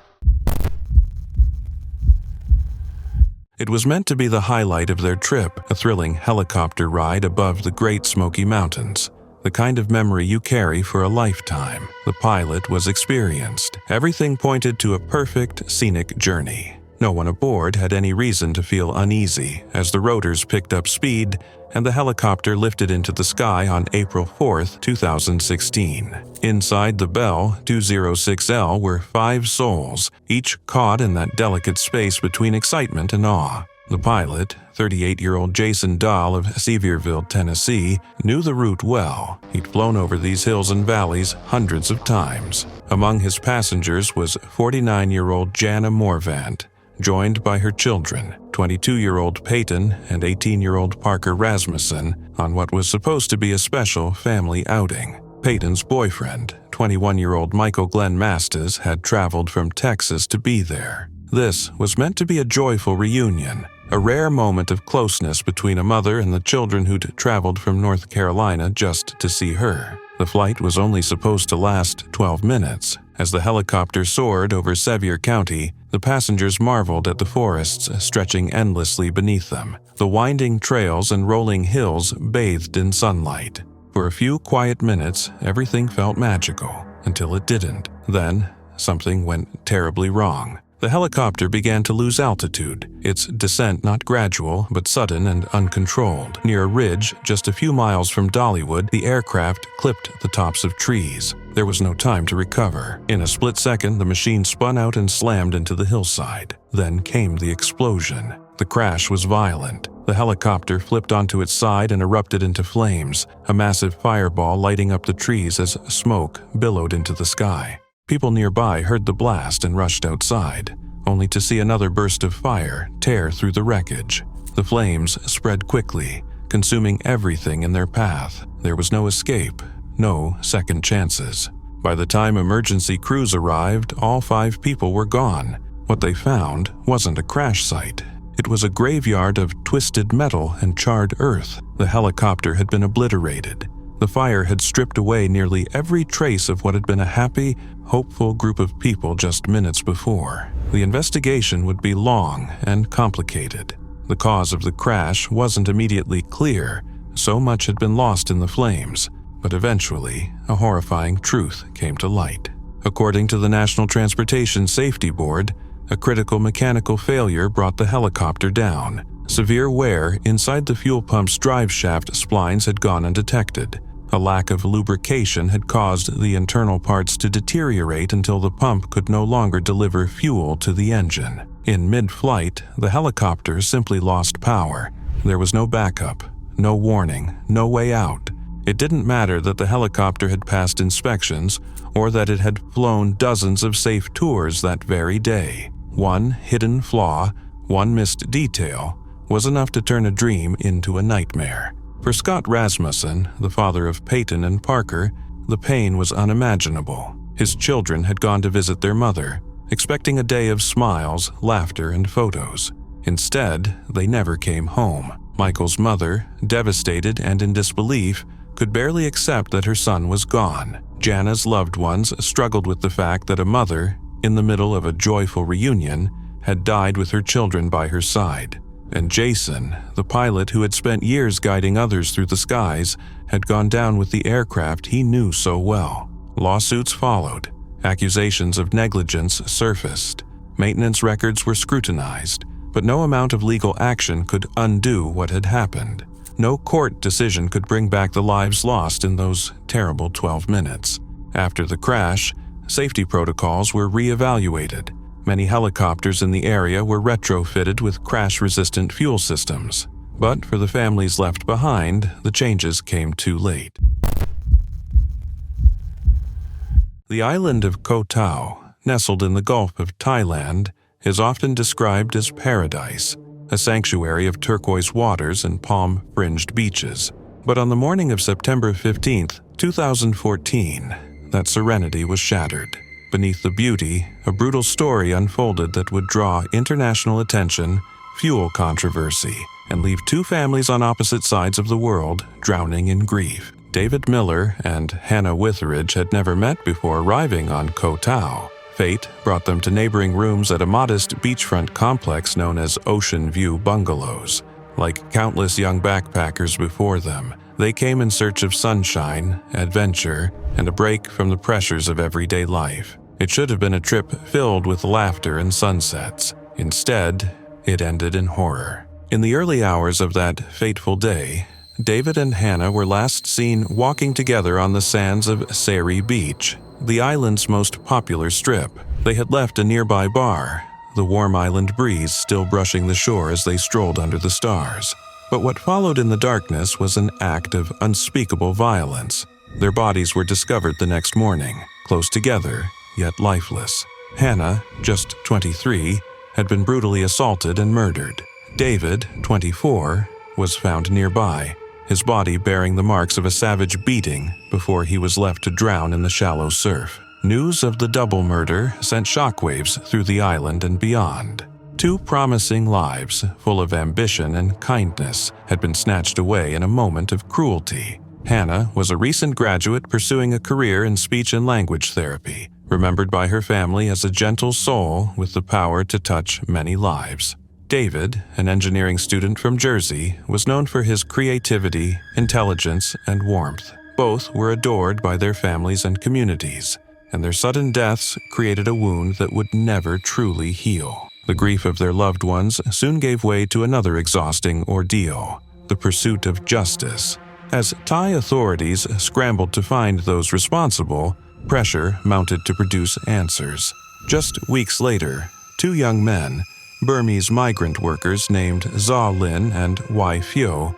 It was meant to be the highlight of their trip, a thrilling helicopter ride above the Great Smoky Mountains. The kind of memory you carry for a lifetime. The pilot was experienced. Everything pointed to a perfect scenic journey. No one aboard had any reason to feel uneasy as the rotors picked up speed and the helicopter lifted into the sky on April 4, 2016. Inside the Bell 206L were 5 souls, each caught in that delicate space between excitement and awe. The pilot, 38-year-old Jason Dahl of Sevierville, Tennessee, knew the route well. He'd flown over these hills and valleys hundreds of times. Among his passengers was 49-year-old Jana Morvant, joined by her children, 22-year-old Peyton and 18-year-old Parker Rasmussen, on what was supposed to be a special family outing. Peyton's boyfriend, 21-year-old Michael Glenn Mastas, had traveled from Texas to be there. This was meant to be a joyful reunion, a rare moment of closeness between a mother and the children who'd traveled from North Carolina just to see her. The flight was only supposed to last 12 minutes. As the helicopter soared over Sevier County, the passengers marveled at the forests stretching endlessly beneath them. The winding trails and rolling hills bathed in sunlight. For a few quiet minutes, everything felt magical, until it didn't. Then, something went terribly wrong. The helicopter began to lose altitude, its descent not gradual but sudden and uncontrolled. Near a ridge just a few miles from Dollywood, the aircraft clipped the tops of trees. There was no time to recover. In a split second, the machine spun out and slammed into the hillside. Then came the explosion. The crash was violent. The helicopter flipped onto its side and erupted into flames, a massive fireball lighting up the trees as smoke billowed into the sky. People nearby heard the blast and rushed outside, only to see another burst of fire tear through the wreckage. The flames spread quickly, consuming everything in their path. There was no escape, no second chances. By the time emergency crews arrived, all 5 people were gone. What they found wasn't a crash site. It was a graveyard of twisted metal and charred earth. The helicopter had been obliterated, The fire had stripped away nearly every trace of what had been a happy, hopeful group of people just minutes before. The investigation would be long and complicated. The cause of the crash wasn't immediately clear, so much had been lost in the flames, but eventually a horrifying truth came to light. According to the National Transportation Safety Board, a critical mechanical failure brought the helicopter down. Severe wear inside the fuel pump's drive shaft splines had gone undetected. A lack of lubrication had caused the internal parts to deteriorate until the pump could no longer deliver fuel to the engine. In mid-flight, the helicopter simply lost power. There was no backup, no warning, no way out. It didn't matter that the helicopter had passed inspections or that it had flown dozens of safe tours that very day. One hidden flaw, one missed detail, was enough to turn a dream into a nightmare. For Scott Rasmussen, the father of Peyton and Parker, the pain was unimaginable. His children had gone to visit their mother, expecting a day of smiles, laughter, and photos. Instead, they never came home. Michael's mother, devastated and in disbelief, could barely accept that her son was gone. Jana's loved ones struggled with the fact that a mother, in the middle of a joyful reunion, had died with her children by her side. And Jason, the pilot who had spent years guiding others through the skies, had gone down with the aircraft he knew so well. Lawsuits followed. Accusations of negligence surfaced. Maintenance records were scrutinized, but no amount of legal action could undo what had happened. No court decision could bring back the lives lost in those terrible 12 minutes. After the crash, safety protocols were re-evaluated. Many helicopters in the area were retrofitted with crash-resistant fuel systems. But for the families left behind, the changes came too late. The island of Koh Tao, nestled in the Gulf of Thailand, is often described as paradise, a sanctuary of turquoise waters and palm-fringed beaches. But on the morning of September 15, 2014, that serenity was shattered. Beneath the beauty, a brutal story unfolded that would draw international attention, fuel controversy, and leave two families on opposite sides of the world drowning in grief. David Miller and Hannah Witheridge had never met before arriving on Koh Tao. Fate brought them to neighboring rooms at a modest beachfront complex known as Ocean View Bungalows. Like countless young backpackers before them, they came in search of sunshine, adventure, and a break from the pressures of everyday life. It should have been a trip filled with laughter and sunsets. Instead, it ended in horror. In the early hours of that fateful day, David and Hannah were last seen walking together on the sands of Seri Beach, the island's most popular strip. They had left a nearby bar, the warm island breeze still brushing the shore as they strolled under the stars. But what followed in the darkness was an act of unspeakable violence. Their bodies were discovered the next morning, close together, yet lifeless. Hannah, just 23, had been brutally assaulted and murdered. David, 24, was found nearby, his body bearing the marks of a savage beating before he was left to drown in the shallow surf. News of the double murder sent shockwaves through the island and beyond. Two promising lives, full of ambition and kindness, had been snatched away in a moment of cruelty. Hannah was a recent graduate pursuing a career in speech and language therapy, remembered by her family as a gentle soul with the power to touch many lives. David, an engineering student from Jersey, was known for his creativity, intelligence, and warmth. Both were adored by their families and communities, and their sudden deaths created a wound that would never truly heal. The grief of their loved ones soon gave way to another exhausting ordeal, the pursuit of justice. As Thai authorities scrambled to find those responsible, pressure mounted to produce answers. Just weeks later, two young men, Burmese migrant workers named Zaw Lin and Wai Phyo,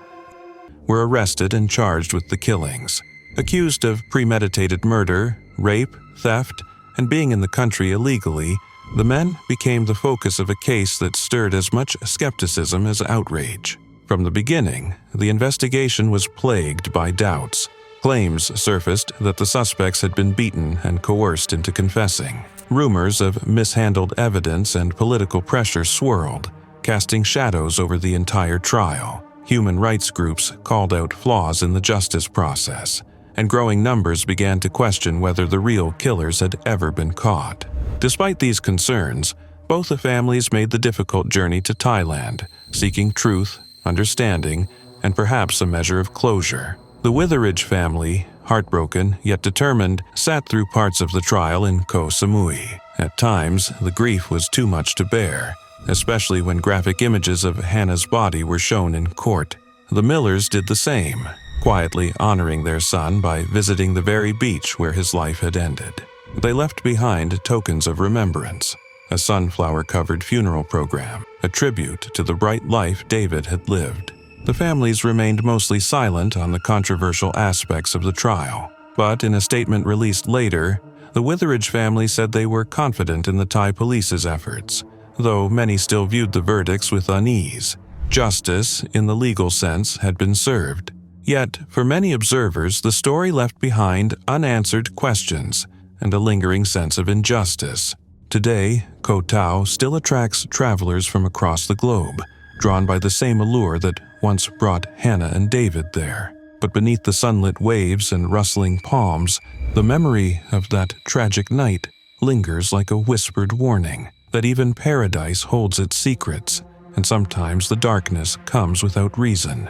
were arrested and charged with the killings. Accused of premeditated murder, rape, theft, and being in the country illegally, the men became the focus of a case that stirred as much skepticism as outrage. From the beginning, the investigation was plagued by doubts. Claims surfaced that the suspects had been beaten and coerced into confessing. Rumors of mishandled evidence and political pressure swirled, casting shadows over the entire trial. Human rights groups called out flaws in the justice process, and growing numbers began to question whether the real killers had ever been caught. Despite these concerns, both the families made the difficult journey to Thailand, seeking truth, understanding, and perhaps a measure of closure. The Witheridge family, heartbroken yet determined, sat through parts of the trial in Koh Samui. At times, the grief was too much to bear, especially when graphic images of Hannah's body were shown in court. The Millers did the same, quietly honoring their son by visiting the very beach where his life had ended. They left behind tokens of remembrance, a sunflower-covered funeral program, a tribute to the bright life David had lived. The families remained mostly silent on the controversial aspects of the trial, but in a statement released later, the Witheridge family said they were confident in the Thai police's efforts, though many still viewed the verdicts with unease. Justice, in the legal sense, had been served. Yet, for many observers, the story left behind unanswered questions and a lingering sense of injustice. Today, Koh Tao still attracts travelers from across the globe, drawn by the same allure that once brought Hannah and David there. But beneath the sunlit waves and rustling palms, the memory of that tragic night lingers like a whispered warning that even paradise holds its secrets, and sometimes the darkness comes without reason.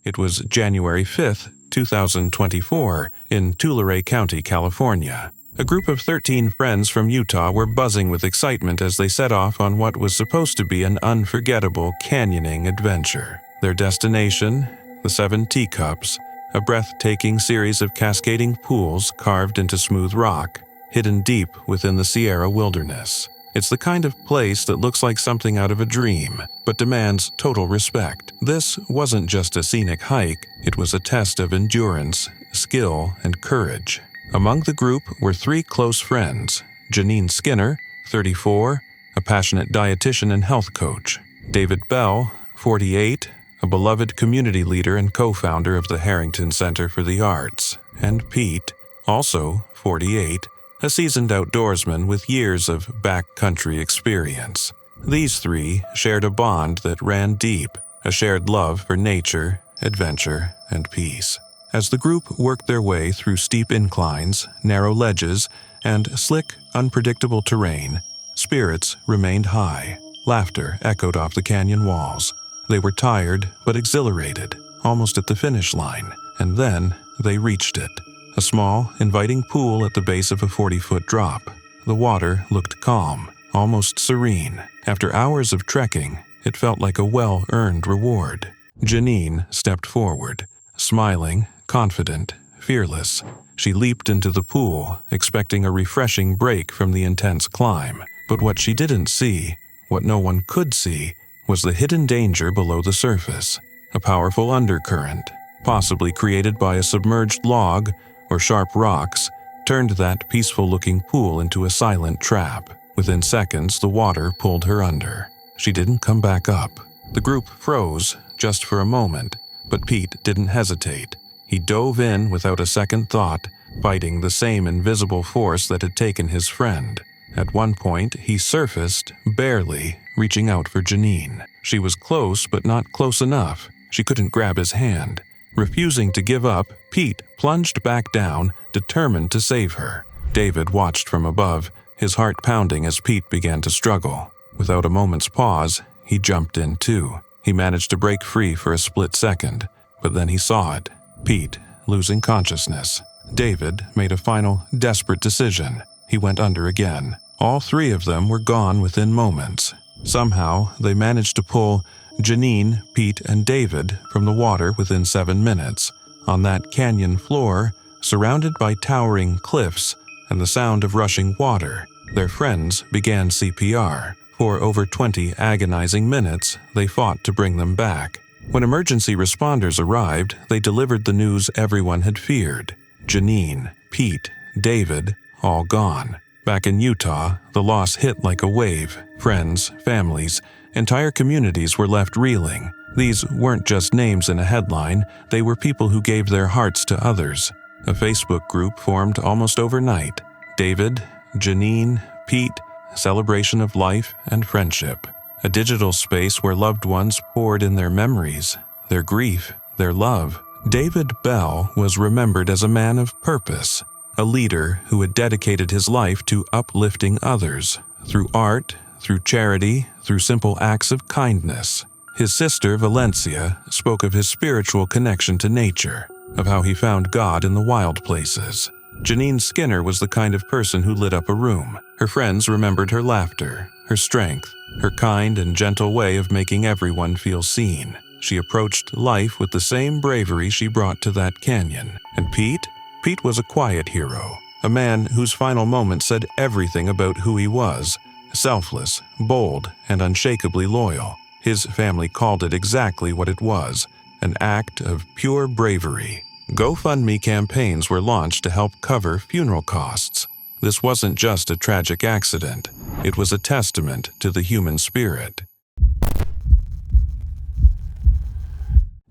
It was January 5th, 2024, in Tulare County, California. A group of 13 friends from Utah were buzzing with excitement as they set off on what was supposed to be an unforgettable canyoning adventure. Their destination, the 7 Teacups, a breathtaking series of cascading pools carved into smooth rock, hidden deep within the Sierra wilderness. It's the kind of place that looks like something out of a dream, but demands total respect. This wasn't just a scenic hike, it was a test of endurance, skill, and courage. Among the group were 3 close friends: Janine Skinner, 34, a passionate dietitian and health coach; David Bell, 48, a beloved community leader and co-founder of the Harrington Center for the Arts; and Pete, also 48, a seasoned outdoorsman with years of backcountry experience. These 3 shared a bond that ran deep, a shared love for nature, adventure, and peace. As the group worked their way through steep inclines, narrow ledges, and slick, unpredictable terrain, spirits remained high. Laughter echoed off the canyon walls. They were tired but exhilarated, almost at the finish line, and then they reached it. A small, inviting pool at the base of a 40-foot drop. The water looked calm, almost serene. After hours of trekking, it felt like a well-earned reward. Janine stepped forward, smiling, confident, fearless. She leaped into the pool, expecting a refreshing break from the intense climb. But what she didn't see, what no one could see, was the hidden danger below the surface. A powerful undercurrent, possibly created by a submerged log or sharp rocks, turned that peaceful-looking pool into a silent trap. Within seconds, the water pulled her under. She didn't come back up. The group froze, just for a moment, but Pete didn't hesitate. He dove in without a second thought, fighting the same invisible force that had taken his friend. At one point, he surfaced, barely, reaching out for Janine. She was close, but not close enough. She couldn't grab his hand. Refusing to give up, Pete plunged back down, determined to save her. David watched from above, his heart pounding as Pete began to struggle. Without a moment's pause, he jumped in too. He managed to break free for a split second, but then he saw it. Pete, losing consciousness. David made a final, desperate decision. He went under again. All 3 of them were gone within moments. Somehow, they managed to pull Janine, Pete, and David from the water within 7 minutes. On that canyon floor, surrounded by towering cliffs and the sound of rushing water, their friends began CPR. For over 20 agonizing minutes, they fought to bring them back. When emergency responders arrived, they delivered the news everyone had feared. Janine, Pete, David, all gone. Back in Utah, the loss hit like a wave. Friends, families, entire communities were left reeling. These weren't just names in a headline, they were people who gave their hearts to others. A Facebook group formed almost overnight. David, Janine, Pete, celebration of life and friendship. a digital space where loved ones poured in their memories, their grief, their love. David Bell was remembered as a man of purpose, a leader who had dedicated his life to uplifting others, through art, through charity, through simple acts of kindness. His sister, Valencia, spoke of his spiritual connection to nature, of how he found God in the wild places. Janine Skinner was the kind of person who lit up a room. Her friends remembered her laughter, her strength, her kind and gentle way of making everyone feel seen. She approached life with the same bravery she brought to that canyon. And Pete? Pete was a quiet hero, a man whose final moments said everything about who he was: selfless, bold, and unshakably loyal. His family called it exactly what it was: an act of pure bravery. GoFundMe campaigns were launched to help cover funeral costs. This wasn't just a tragic accident. It was a testament to the human spirit.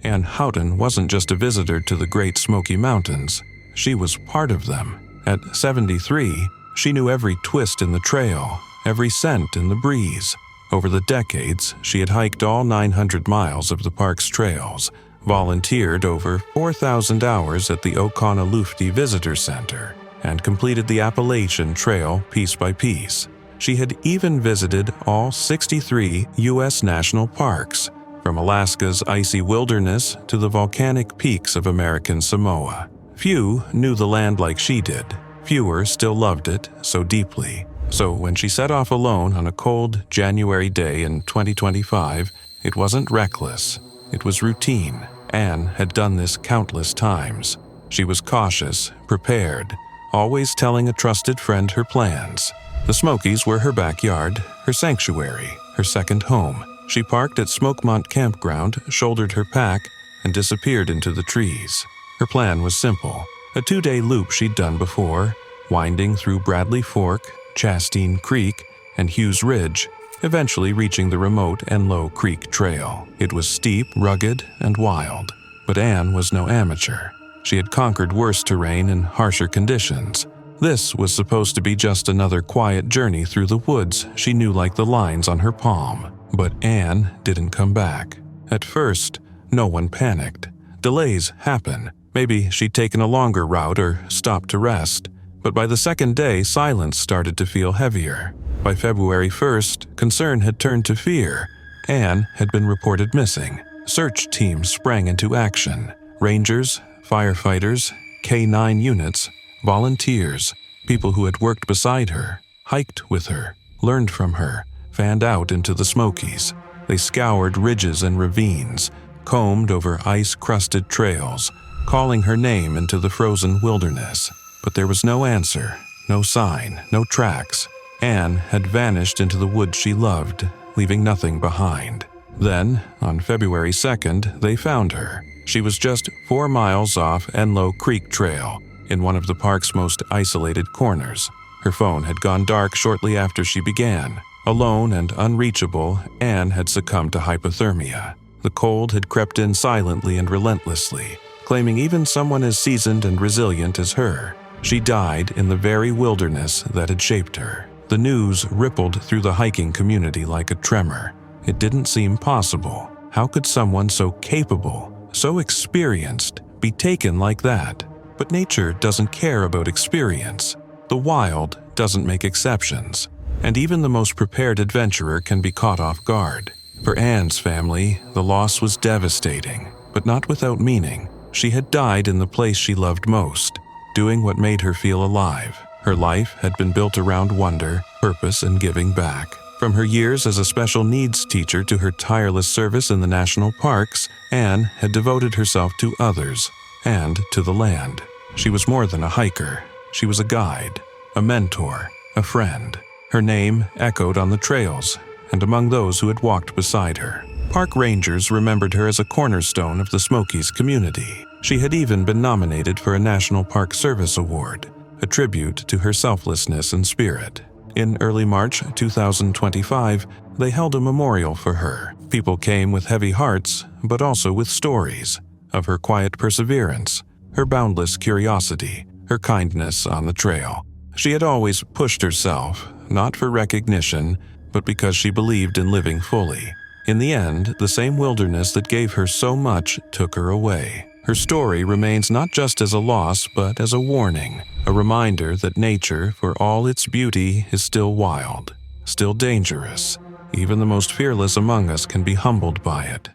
Anne Hooton wasn't just a visitor to the Great Smoky Mountains. She was part of them. At 73, she knew every twist in the trail, every scent in the breeze. Over the decades, she had hiked all 900 miles of the park's trails, volunteered over 4,000 hours at the Oconaluftee Visitor Center, and completed the Appalachian Trail piece by piece. She had even visited all 63 U.S. national parks, from Alaska's icy wilderness to the volcanic peaks of American Samoa. Few knew the land like she did. Fewer still loved it so deeply. So when she set off alone on a cold January day in 2025, it wasn't reckless. It was routine. Anne had done this countless times. She was cautious, prepared, always telling a trusted friend her plans. The Smokies were her backyard, her sanctuary, her second home. She parked at Smokemont Campground, shouldered her pack, and disappeared into the trees. Her plan was simple: a 2-day loop she'd done before, winding through Bradley Fork, Chastine Creek, and Hughes Ridge, eventually reaching the remote Enlow Creek Trail. It was steep, rugged, and wild, but Anne was no amateur. She had conquered worse terrain and harsher conditions. This was supposed to be just another quiet journey through the woods she knew like the lines on her palm. But Anne didn't come back. At first, no one panicked. Delays happen. Maybe she'd taken a longer route or stopped to rest. But by the second day, silence started to feel heavier. By February 1st, concern had turned to fear. Anne had been reported missing. Search teams sprang into action. Rangers, firefighters, K-9 units, volunteers, people who had worked beside her, hiked with her, learned from her, fanned out into the Smokies. They scoured ridges and ravines, combed over ice-crusted trails, calling her name into the frozen wilderness. But there was no answer, no sign, no tracks. Anne had vanished into the woods she loved, leaving nothing behind. Then, on February 2nd, they found her. She was just 4 miles off Enlow Creek Trail, in one of the park's most isolated corners. Her phone had gone dark shortly after she began. Alone and unreachable, Anne had succumbed to hypothermia. The cold had crept in silently and relentlessly, claiming even someone as seasoned and resilient as her. She died in the very wilderness that had shaped her. The news rippled through the hiking community like a tremor. It didn't seem possible. How could someone so capable, so experienced, be taken like that? But nature doesn't care about experience. The wild doesn't make exceptions. And even the most prepared adventurer can be caught off guard. For Anne's family, the loss was devastating, but not without meaning. She had died in the place she loved most, doing what made her feel alive. Her life had been built around wonder, purpose, and giving back. From her years as a special needs teacher to her tireless service in the national parks, Anne had devoted herself to others and to the land. She was more than a hiker. She was a guide, a mentor, a friend. Her name echoed on the trails and among those who had walked beside her. Park rangers remembered her as a cornerstone of the Smokies community. She had even been nominated for a National Park Service Award, a tribute to her selflessness and spirit. In early March 2025, they held a memorial for her. People came with heavy hearts, but also with stories of her quiet perseverance, her boundless curiosity, her kindness on the trail. She had always pushed herself, not for recognition, but because she believed in living fully. In the end, the same wilderness that gave her so much took her away. Her story remains not just as a loss, but as a warning, a reminder that nature, for all its beauty, is still wild, still dangerous. Even the most fearless among us can be humbled by it.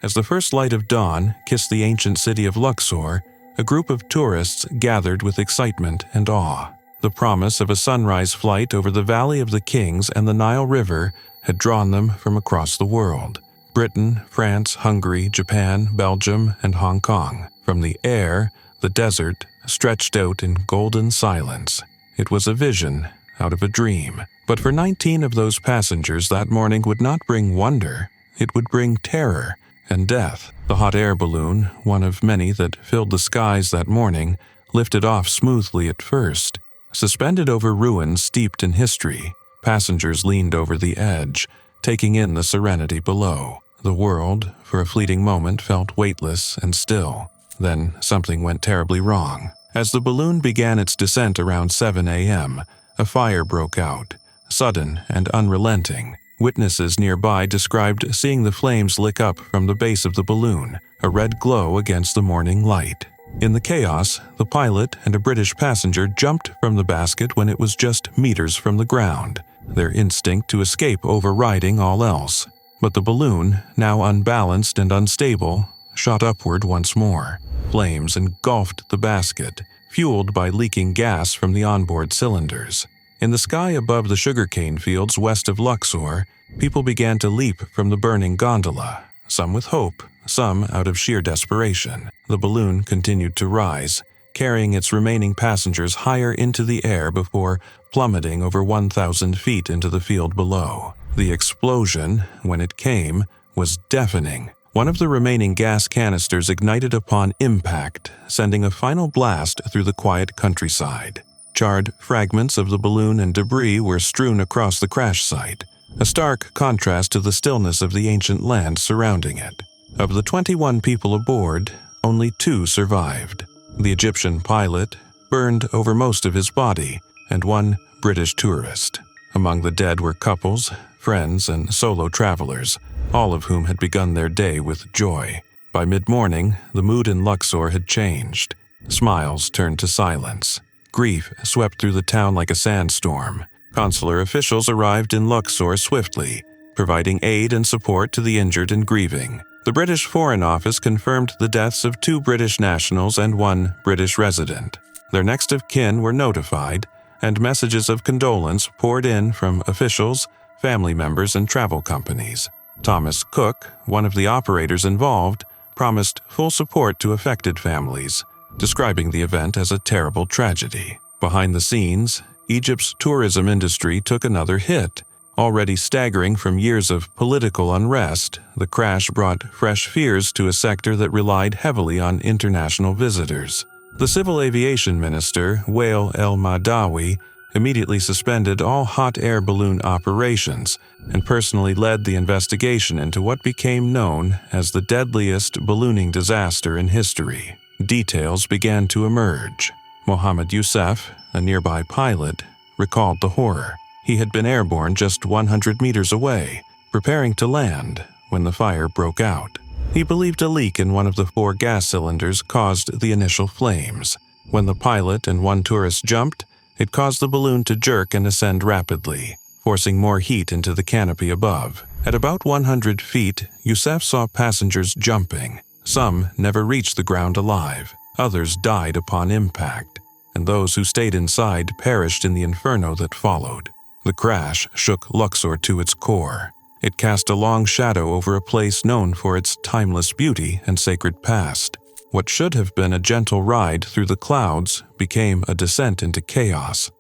As the first light of dawn kissed the ancient city of Luxor, a group of tourists gathered with excitement and awe. The promise of a sunrise flight over the Valley of the Kings and the Nile River had drawn them from across the world. Britain, France, Hungary, Japan, Belgium, and Hong Kong. From the air, the desert stretched out in golden silence. It was a vision out of a dream. But for 19 of those passengers, that morning would not bring wonder. It would bring terror and death. The hot air balloon, one of many that filled the skies that morning, lifted off smoothly at first. Suspended over ruins steeped in history, passengers leaned over the edge, taking in the serenity below. The world, for a fleeting moment, felt weightless and still. Then something went terribly wrong. As the balloon began its descent around 7 a.m., a fire broke out, sudden and unrelenting. Witnesses nearby described seeing the flames lick up from the base of the balloon, a red glow against the morning light. In the chaos, the pilot and a British passenger jumped from the basket when it was just meters from the ground, their instinct to escape overriding all else. But the balloon, now unbalanced and unstable, shot upward once more. Flames engulfed the basket, fueled by leaking gas from the onboard cylinders. In the sky above the sugarcane fields west of Luxor, people began to leap from the burning gondola, some with hope, some out of sheer desperation. The balloon continued to rise, carrying its remaining passengers higher into the air before plummeting over 1,000 feet into the field below. The explosion, when it came, was deafening. One of the remaining gas canisters ignited upon impact, sending a final blast through the quiet countryside. Charred fragments of the balloon and debris were strewn across the crash site, a stark contrast to the stillness of the ancient land surrounding it. Of the 21 people aboard, only 2 survived. The Egyptian pilot burned over most of his body, and 1 British tourist. Among the dead were couples, friends, and solo travelers, all of whom had begun their day with joy. By mid-morning, the mood in Luxor had changed. Smiles turned to silence. Grief swept through the town like a sandstorm. Consular officials arrived in Luxor swiftly, providing aid and support to the injured and grieving. The British Foreign Office confirmed the deaths of 2 British nationals and 1 British resident. Their next of kin were notified, and messages of condolence poured in from officials, family members, and travel companies. Thomas Cook, one of the operators involved, promised full support to affected families, describing the event as a terrible tragedy. Behind the scenes, Egypt's tourism industry took another hit. Already staggering from years of political unrest, the crash brought fresh fears to a sector that relied heavily on international visitors. The Civil Aviation Minister, Wael El-Madawi, immediately suspended all hot air balloon operations and personally led the investigation into what became known as the deadliest ballooning disaster in history. Details began to emerge. Mohammed Youssef, a nearby pilot, recalled the horror. He had been airborne just 100 meters away, preparing to land, when the fire broke out. He believed a leak in one of the 4 gas cylinders caused the initial flames. When the pilot and 1 tourist jumped, it caused the balloon to jerk and ascend rapidly, forcing more heat into the canopy above. At about 100 feet, Youssef saw passengers jumping. Some never reached the ground alive. Others died upon impact, and those who stayed inside perished in the inferno that followed. The crash shook Luxor to its core. It cast a long shadow over a place known for its timeless beauty and sacred past. What should have been a gentle ride through the clouds became a descent into chaos.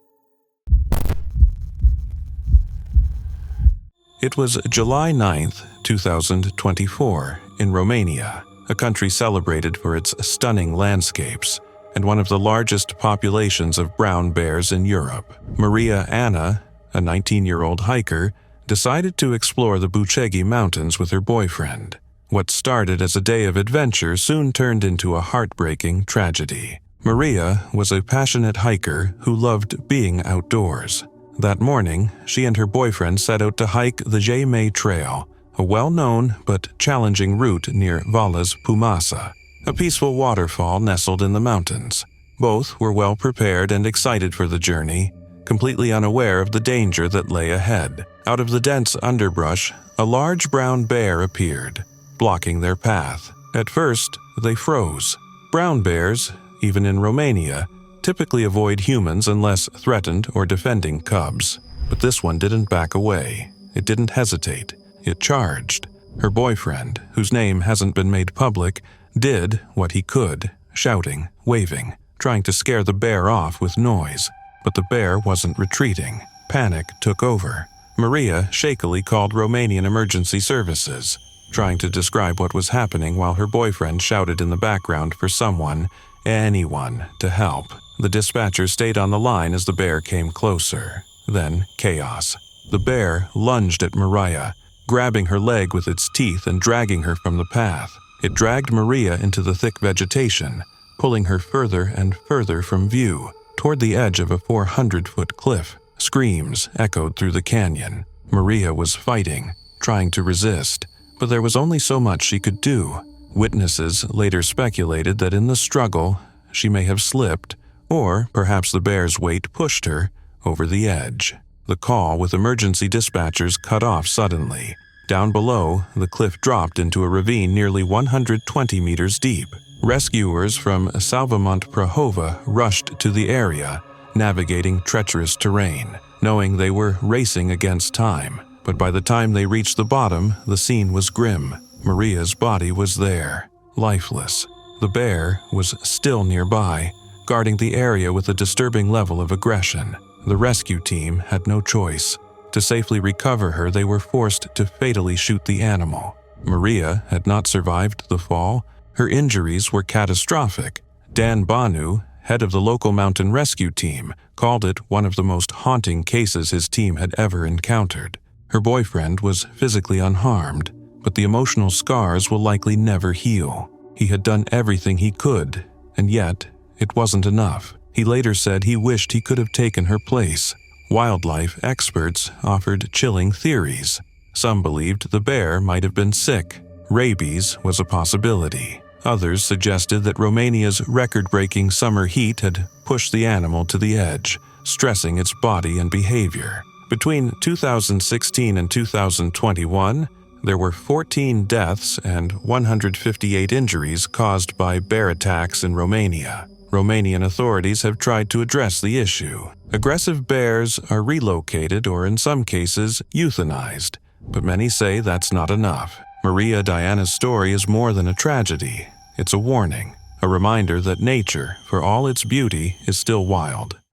It was July 9, 2024, in Romania, a country celebrated for its stunning landscapes and one of the largest populations of brown bears in Europe. Maria Anna, a 19-year-old hiker, decided to explore the Bucegi Mountains with her boyfriend. What started as a day of adventure soon turned into a heartbreaking tragedy. Maria was a passionate hiker who loved being outdoors. That morning, she and her boyfriend set out to hike the Jemay Trail, a well-known but challenging route near Vala's Pumasa, a peaceful waterfall nestled in the mountains. Both were well prepared and excited for the journey, completely unaware of the danger that lay ahead. Out of the dense underbrush, a large brown bear appeared, blocking their path. At first, they froze. Brown bears, even in Romania, typically avoid humans unless threatened or defending cubs. But this one didn't back away. It didn't hesitate. It charged. Her boyfriend, whose name hasn't been made public, did what he could, shouting, waving, trying to scare the bear off with noise. But the bear wasn't retreating. Panic took over. Maria shakily called Romanian emergency services, trying to describe what was happening while her boyfriend shouted in the background for someone, anyone, to help. The dispatcher stayed on the line as the bear came closer. Then chaos. The bear lunged at Maria, grabbing her leg with its teeth and dragging her from the path. It dragged Maria into the thick vegetation, pulling her further and further from view, toward the edge of a 400-foot cliff. Screams echoed through the canyon. Maria was fighting, trying to resist, but there was only so much she could do. Witnesses later speculated that in the struggle, she may have slipped, or perhaps the bear's weight pushed her over the edge. The call with emergency dispatchers cut off suddenly. Down below, the cliff dropped into a ravine nearly 120 meters deep. Rescuers from Salvamont Prahova rushed to the area, navigating treacherous terrain, knowing they were racing against time. But by the time they reached the bottom, the scene was grim. Maria's body was there, lifeless. The bear was still nearby, guarding the area with a disturbing level of aggression. The rescue team had no choice. To safely recover her, they were forced to fatally shoot the animal. Maria had not survived the fall. Her injuries were catastrophic. Dan Banu, head of the local mountain rescue team, called it one of the most haunting cases his team had ever encountered. Her boyfriend was physically unharmed, but the emotional scars will likely never heal. He had done everything he could, and yet it wasn't enough. He later said he wished he could have taken her place. Wildlife experts offered chilling theories. Some believed the bear might have been sick. Rabies was a possibility. Others suggested that Romania's record-breaking summer heat had pushed the animal to the edge, stressing its body and behavior. Between 2016 and 2021, there were 14 deaths and 158 injuries caused by bear attacks in Romania. Romanian authorities have tried to address the issue. Aggressive bears are relocated or, in some cases, euthanized, but many say that's not enough. Maria Diana's story is more than a tragedy. It's a warning, a reminder that nature, for all its beauty, is still wild.